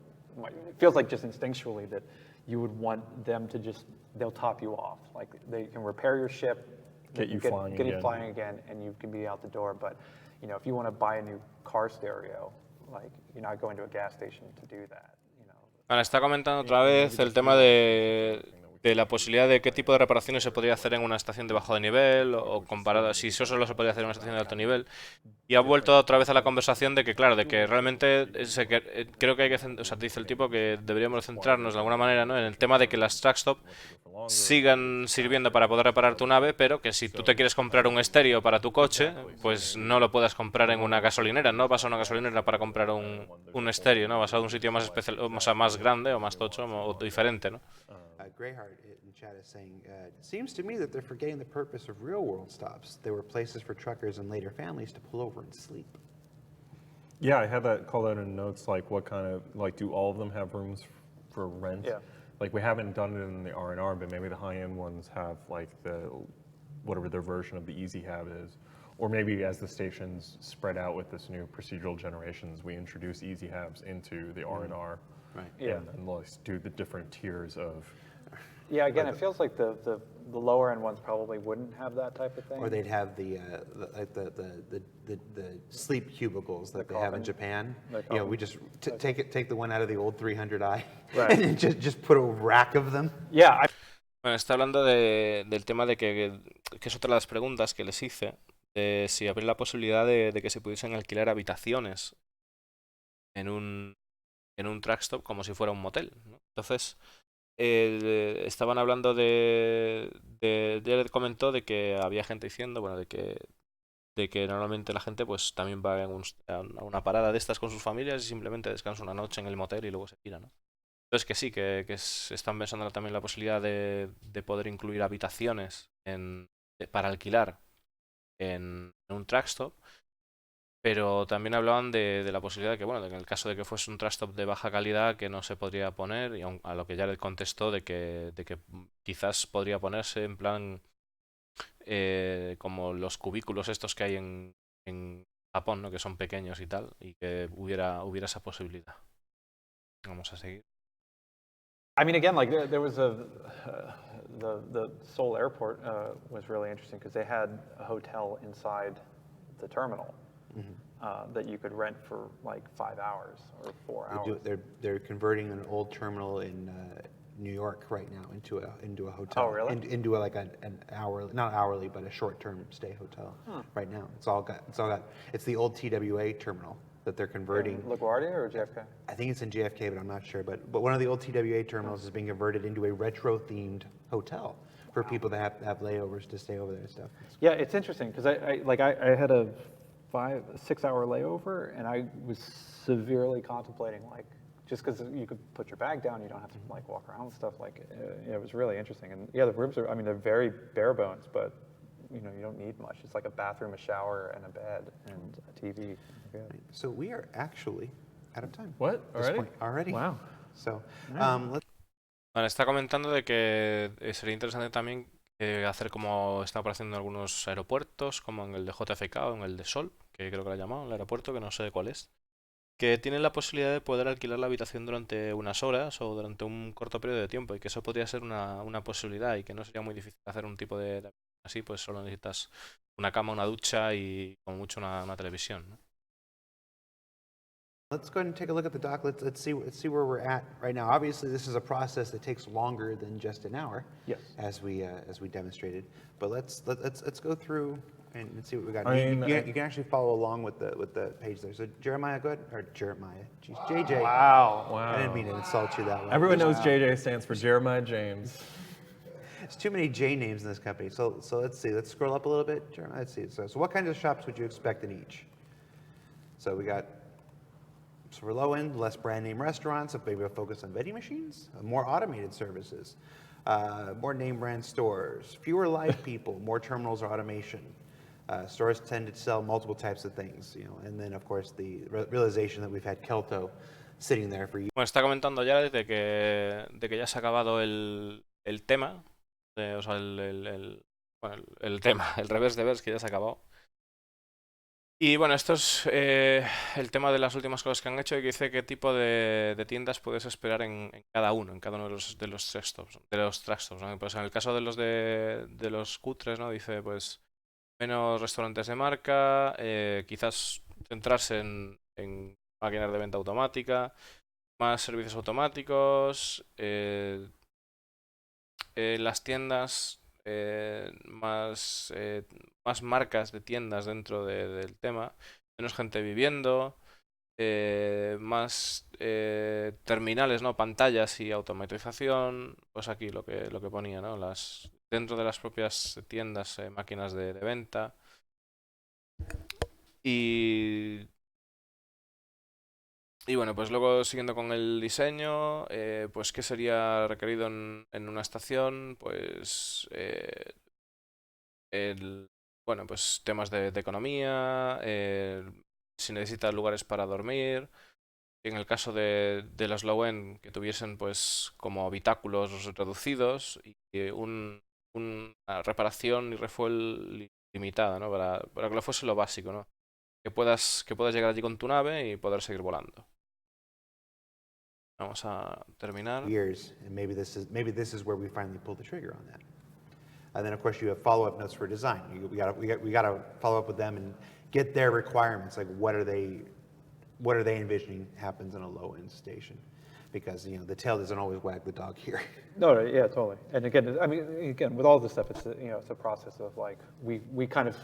it feels like just instinctually that you would want them to they'll top you off. Like they can repair your ship, get you flying again, and you can be out the door. But if you want to buy a new car stereo, like you're not going to a gas station to do that. Ahora está comentando otra vez el tema de la posibilidad de qué tipo de reparaciones se podría hacer en una estación de bajo de nivel o comparado, si eso solo se podría hacer en una estación de alto nivel. Y ha vuelto otra vez a la conversación de que, claro, de que realmente creo que hay que, o sea, dice el tipo que deberíamos centrarnos de alguna manera, ¿no?, en el tema de que las trackstop sigan sirviendo para poder reparar tu nave, pero que si tú te quieres comprar un estéreo para tu coche, pues no lo puedas comprar en una gasolinera. No vas a una gasolinera para comprar un estéreo, ¿no? Vas a un sitio más especial, o sea, más grande o más tocho o diferente, ¿no? Greyheart in chat is saying, it seems to me that they're forgetting the purpose of real-world stops. They were places for truckers and later families to pull over and sleep. Yeah, I had that called out in notes, like what kind of, like do all of them have rooms for rent? Yeah. Like we haven't done it in the R&R, but maybe the high-end ones have like whatever their version of the Easy Hab is. Or maybe as the stations spread out with this new procedural generations, we introduce Easy Habs into the R&R. Right. Yeah. And then let's do the different tiers of. Yeah, again, it feels like the lower end ones probably wouldn't have that type of thing. Or they'd have the sleep cubicles that they have in coffin. Japan. The You know, we coffin. just take the one out of the old 300i Right. and just put a rack of them. Yeah, Bueno, está hablando del tema de que es otra de las preguntas que les hice, de si habría la posibilidad de que se pudiesen alquilar habitaciones en un truck stop como si fuera un motel, ¿no? Entonces, estaban hablando Jared comentó de que había gente diciendo, bueno, de que normalmente la gente pues también va a una parada de estas con sus familias y simplemente descansa una noche en el motel y luego se pira, ¿no? Entonces que sí, están pensando también la posibilidad de poder incluir habitaciones para alquilar en un truck stop, pero también hablaban de la posibilidad de que, bueno, en el caso de que fuese un truck stop de baja calidad que no se podría poner, y a lo que ya le contestó de que quizás podría ponerse en plan como los cubículos estos que hay en Japón, ¿no? Que son pequeños y tal, y que hubiera esa posibilidad. Vamos a seguir. I mean, again, like there was the Seoul airport was really interesting because they had a hotel inside the terminal that you could rent for like 5 hours or 4 hours. They're converting an old terminal in New York right now into a hotel. Oh, really? Into like an hour, not hourly, but a short-term stay hotel. Right now, it's the old TWA terminal that they're converting. In LaGuardia or JFK? I think it's in JFK, but I'm not sure. But one of the old TWA terminals is being converted into a retro-themed hotel for people that have layovers to stay over there and stuff. Yeah, it's interesting because I had a 6 hour layover and I was severely contemplating like just because you could put your bag down, you don't have to like walk around and stuff. Like it was really interesting. And yeah, the rooms are, I mean, they're very bare bones, but you know, you don't need much. It's like a bathroom, a shower, and a bed, and a TV. Yeah. So we are actually out of time. What? at this Already? point. Already. Wow. So let's Bueno, está comentando de que sería interesante también hacer como está apareciendo en algunos aeropuertos, como en el de JFK o en el de Sol, que creo que lo ha llamado, el aeropuerto, que no sé cuál es, que tienen la posibilidad de poder alquilar la habitación durante unas horas o durante un corto periodo de tiempo y que eso podría ser una posibilidad y que no sería muy difícil hacer un tipo de así, pues solo necesitas una cama, una ducha y como mucho una televisión, ¿no? Let's go ahead and take a look at the doc. Let's see where we're at right now. Obviously, this is a process that takes longer than just an hour, Yes. as we demonstrated. But let's go through and see what we got. I You mean, can actually follow along with the page there. So Jeremiah, go ahead, or Jeremiah, jeez, JJ. Wow. Wow. I didn't mean to insult you that way. Everyone knows JJ stands for Jeremiah James. There's too many J names in this company. So let's see. Let's scroll up a little bit, Jeremiah. Let's see. So what kinds of shops would you expect in each? So we got. So for low end, less brand name restaurants, maybe a focus on vending machines, more automated services, more name brand stores, fewer live people, more terminals or automation. Stores tend to sell multiple types of things, you know, and then of course the realization that we've had Kelto sitting there for years. Bueno, está comentando ya de que ya se ha acabado el tema, o sea, bueno, el tema, el revés de vers que ya se ha acabado. Y bueno, esto es el tema de las últimas cosas que han hecho y que dice qué tipo de tiendas puedes esperar en cada uno de los truck stops, ¿no? Pues en el caso de los cutres, ¿no? Dice pues menos restaurantes de marca, quizás centrarse en máquinas de venta automática, más servicios automáticos, las tiendas, más marcas de tiendas dentro del tema, menos gente viviendo, más terminales, ¿no? Pantallas y automatización, pues aquí lo que ponía, ¿no? Dentro de las propias tiendas, máquinas de venta. Y bueno, pues luego siguiendo con el diseño, pues ¿qué sería requerido en una estación? Pues bueno, pues temas de economía, si necesita lugares para dormir. En el caso de los low-end, que tuviesen pues como habitáculos reducidos y una reparación y refuel limitada, ¿no? Para que lo fuese lo básico, ¿no? Que puedas llegar allí con tu nave y poder seguir volando. Vamos a terminar. Years, and maybe this is where we finally pull the trigger on that. And then, of course, you have follow-up notes for design. We got to follow up with them and get their requirements. Like, what are they envisioning happens in a low-end station? Because the tail doesn't always wag the dog here. No, yeah, totally. And again, I mean, again, with all this stuff, it's it's a process of like we kind of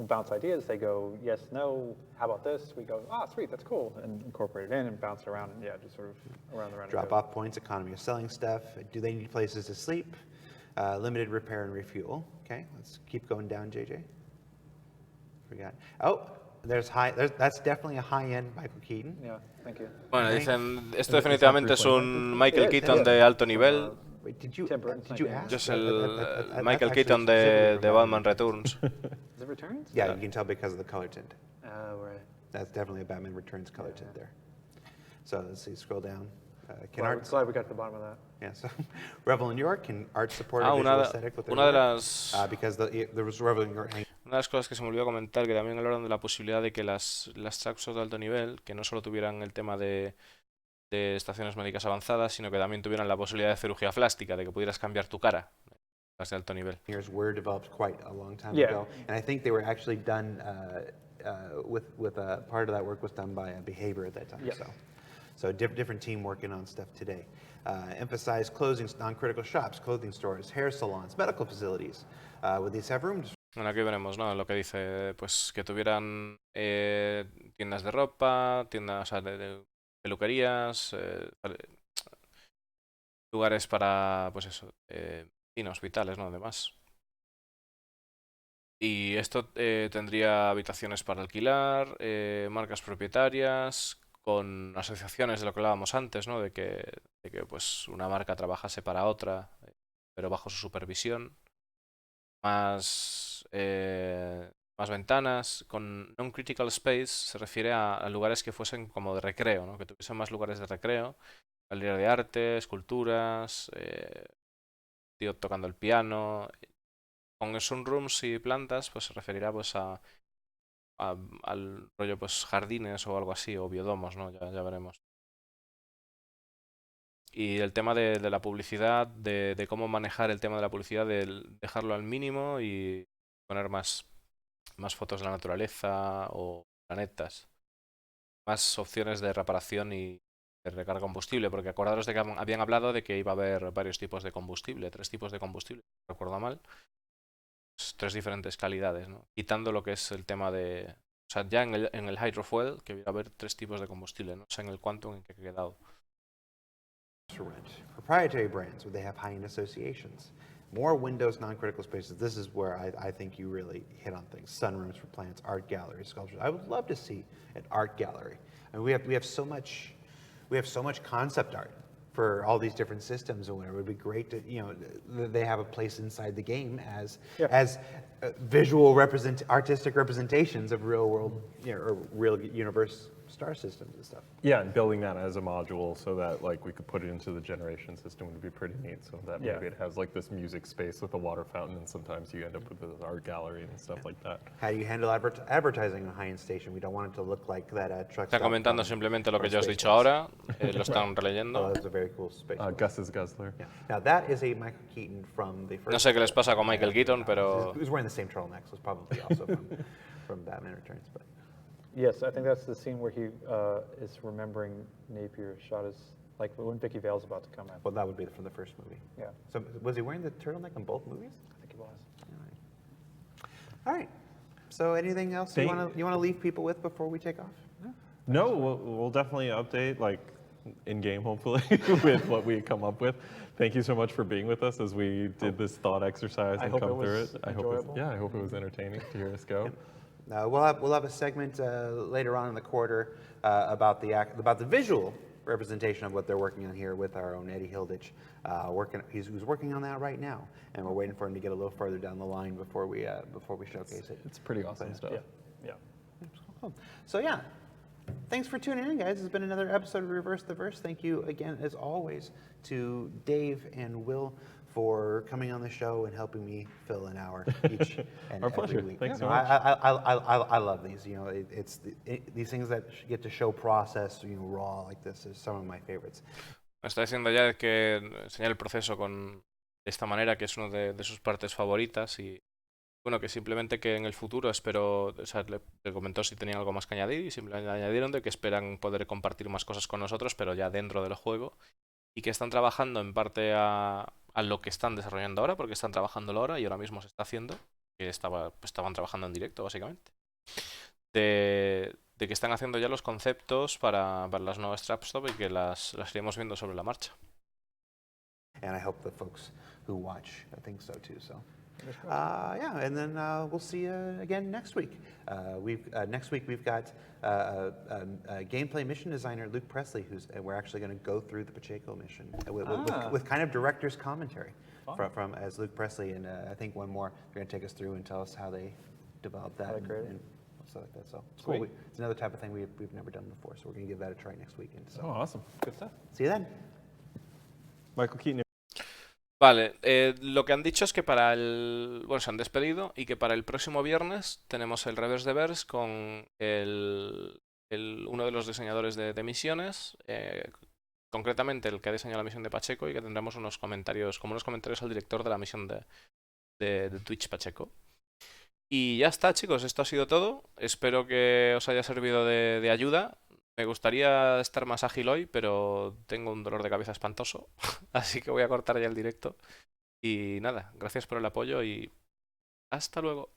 bounce ideas. They go yes, no. How about this? We go, sweet, that's cool, and incorporate it in and bounce around and just sort of around the round. Drop-off points, economy of selling stuff. Do they need places to sleep? Limited repair and refuel. Okay, let's keep going down, JJ. Forgot. Oh, that's definitely a high-end Michael Keaton. Yeah, thank you. Bueno, dicen, esto definitivamente es un Michael Keaton de alto nivel. Wait, did you ask? Yo es el Michael Keaton de Batman Returns. Is it Returns? Yeah, you can tell because of the color tint. Oh, right. That's definitely a Batman Returns color tint there. So let's see, scroll down. Glad we got to the bottom of that. Yeah, so Revel in New York, can art support a visual aesthetic with their una de work? las Because there was Revel in New York hanging. Una de las cosas que se me olvidó comentar, que también hablaron de la posibilidad de que las tracks de alto nivel, que no solo tuvieran el tema de estaciones médicas avanzadas, sino que también tuvieran la posibilidad de cirugía plástica, de que pudieras cambiar tu cara, las de alto nivel. Engineers were developed quite a long time Yeah. ago, and I think they were actually done with part of that work was done by Behavior at that time. Yeah. So different team working on stuff today. Emphasize closing non-critical shops, clothing stores, hair salons, medical facilities. Would these have rooms? Bueno, aquí veremos, ¿no? Lo que dice, pues que tuvieran tiendas de ropa, tiendas, o sea, de peluquerías, lugares para, pues eso, hospitales, ¿no? Además. Y esto tendría habitaciones para alquilar, marcas propietarias, con asociaciones de lo que hablábamos antes, ¿no? De que pues una marca trabajase para otra, pero bajo su supervisión. Más ventanas. Con non-critical space se refiere a lugares que fuesen como de recreo, ¿no? Que tuviesen más lugares de recreo, galería de arte, esculturas, tío tocando el piano. Con sunrooms y plantas, pues se referirá pues al rollo pues jardines o algo así, o biodomos, ¿no? Ya veremos. Y el tema de la publicidad, de cómo manejar el tema de la publicidad, de dejarlo al mínimo y poner más fotos de la naturaleza o planetas. Más opciones de reparación y de recarga de combustible, porque acordaros de que habían hablado de que iba a haber varios tipos de combustible, 3 tipos de combustible, si no recuerdo mal. 3 diferentes calidades, ¿no? Quitando lo que es el tema de... O sea, ya en el hydrofuel, que iba a haber 3 tipos de combustible, no sé en el quantum en que he quedado. To rent. Proprietary brands, would they have high-end associations? More windows, non-critical spaces. This is where I think you really hit on things. Sunrooms for plants, art galleries, sculptures. I would love to see an art gallery. I mean, we have so much concept art for all these different systems and whatever. It would be great to, they have a place inside the game as visual artistic representations of real world, or real universe star systems and stuff. Yeah, and building that as a module so that like we could put it into the generation system would be pretty neat. So that maybe it has like this music space with a water fountain, and sometimes you end up with an art gallery and stuff like that. How do you handle advertising in a high-end station? We don't want it to look like that truck. Está comentando simplemente lo que yo os he dicho ahora, lo están releyendo. Oh, that's a very cool space. Gus's Guzzler. Yeah. Now that is a Michael Keaton from the first. No sé qué les pasa con Michael Keaton, pero... He was wearing the same turtleneck, so it's probably also from Batman Returns. But Yes, I think that's the scene where he is remembering Napier shot his, like when Vicky Vale's about to come in. well, that would be from the first movie. Yeah, So was he wearing the turtleneck in both movies? I think he was. All right. So anything else you want to leave people with before we take off? No, we'll definitely update like in game hopefully with what we come up with. Thank you so much for being with us as we did this thought exercise I and hope come it through was it. I enjoyable. hope it was entertaining to hear us go. We'll have a segment later on in the quarter about the visual representation of what they're working on here with our own Eddie Hilditch. Who's working on that right now, and we're waiting for him to get a little further down the line before we showcase it. It's pretty awesome stuff. Yeah. Cool. So yeah, thanks for tuning in, guys. It's been another episode of Reverse the Verse. Thank you again, as always, to Dave and Will for coming on the show and helping me fill an hour each and Our every pleasure. week. Thanks You so know, much. I love these. You know, these things that get to show process, you know, raw like this is some of my favorites. Me está diciendo ya que enseñar el proceso de esta manera, que es una de sus partes favoritas y bueno, que simplemente que en el futuro espero, o sea, le comentó si tenían algo más que añadir y simplemente añadieron de que esperan poder compartir más cosas con nosotros, pero ya dentro del juego y que están trabajando en parte a lo que están desarrollando ahora, porque están trabajándolo ahora y ahora mismo se está haciendo, que estaban trabajando en directo básicamente, de que están haciendo ya los conceptos para las nuevas Trapstop y que las iremos viendo sobre la marcha. And I hope the folks who watch think so too. So, yeah, and then we'll see you again next week. Next week we've got gameplay mission designer Luke Presley, we're actually going to go through the Pacheco mission with kind of director's commentary from as Luke Presley, and I think one more they're going to take us through and tell us how they developed that and stuff like that. So it's cool. It's another type of thing we've never done before, so we're going to give that a try next weekend. So. Oh, awesome. Good stuff. See you then. Michael Keaton. Vale, lo que han dicho es que bueno, se han despedido y que para el próximo viernes tenemos el Reverse the Verse con uno de los diseñadores de misiones, concretamente el que ha diseñado la misión de Pacheco, y que tendremos unos comentarios al director de la misión de Twitch Pacheco. Y ya está, chicos, esto ha sido todo. Espero que os haya servido de ayuda. Me gustaría estar más ágil hoy, pero tengo un dolor de cabeza espantoso, así que voy a cortar ya el directo. Y nada, gracias por el apoyo y hasta luego.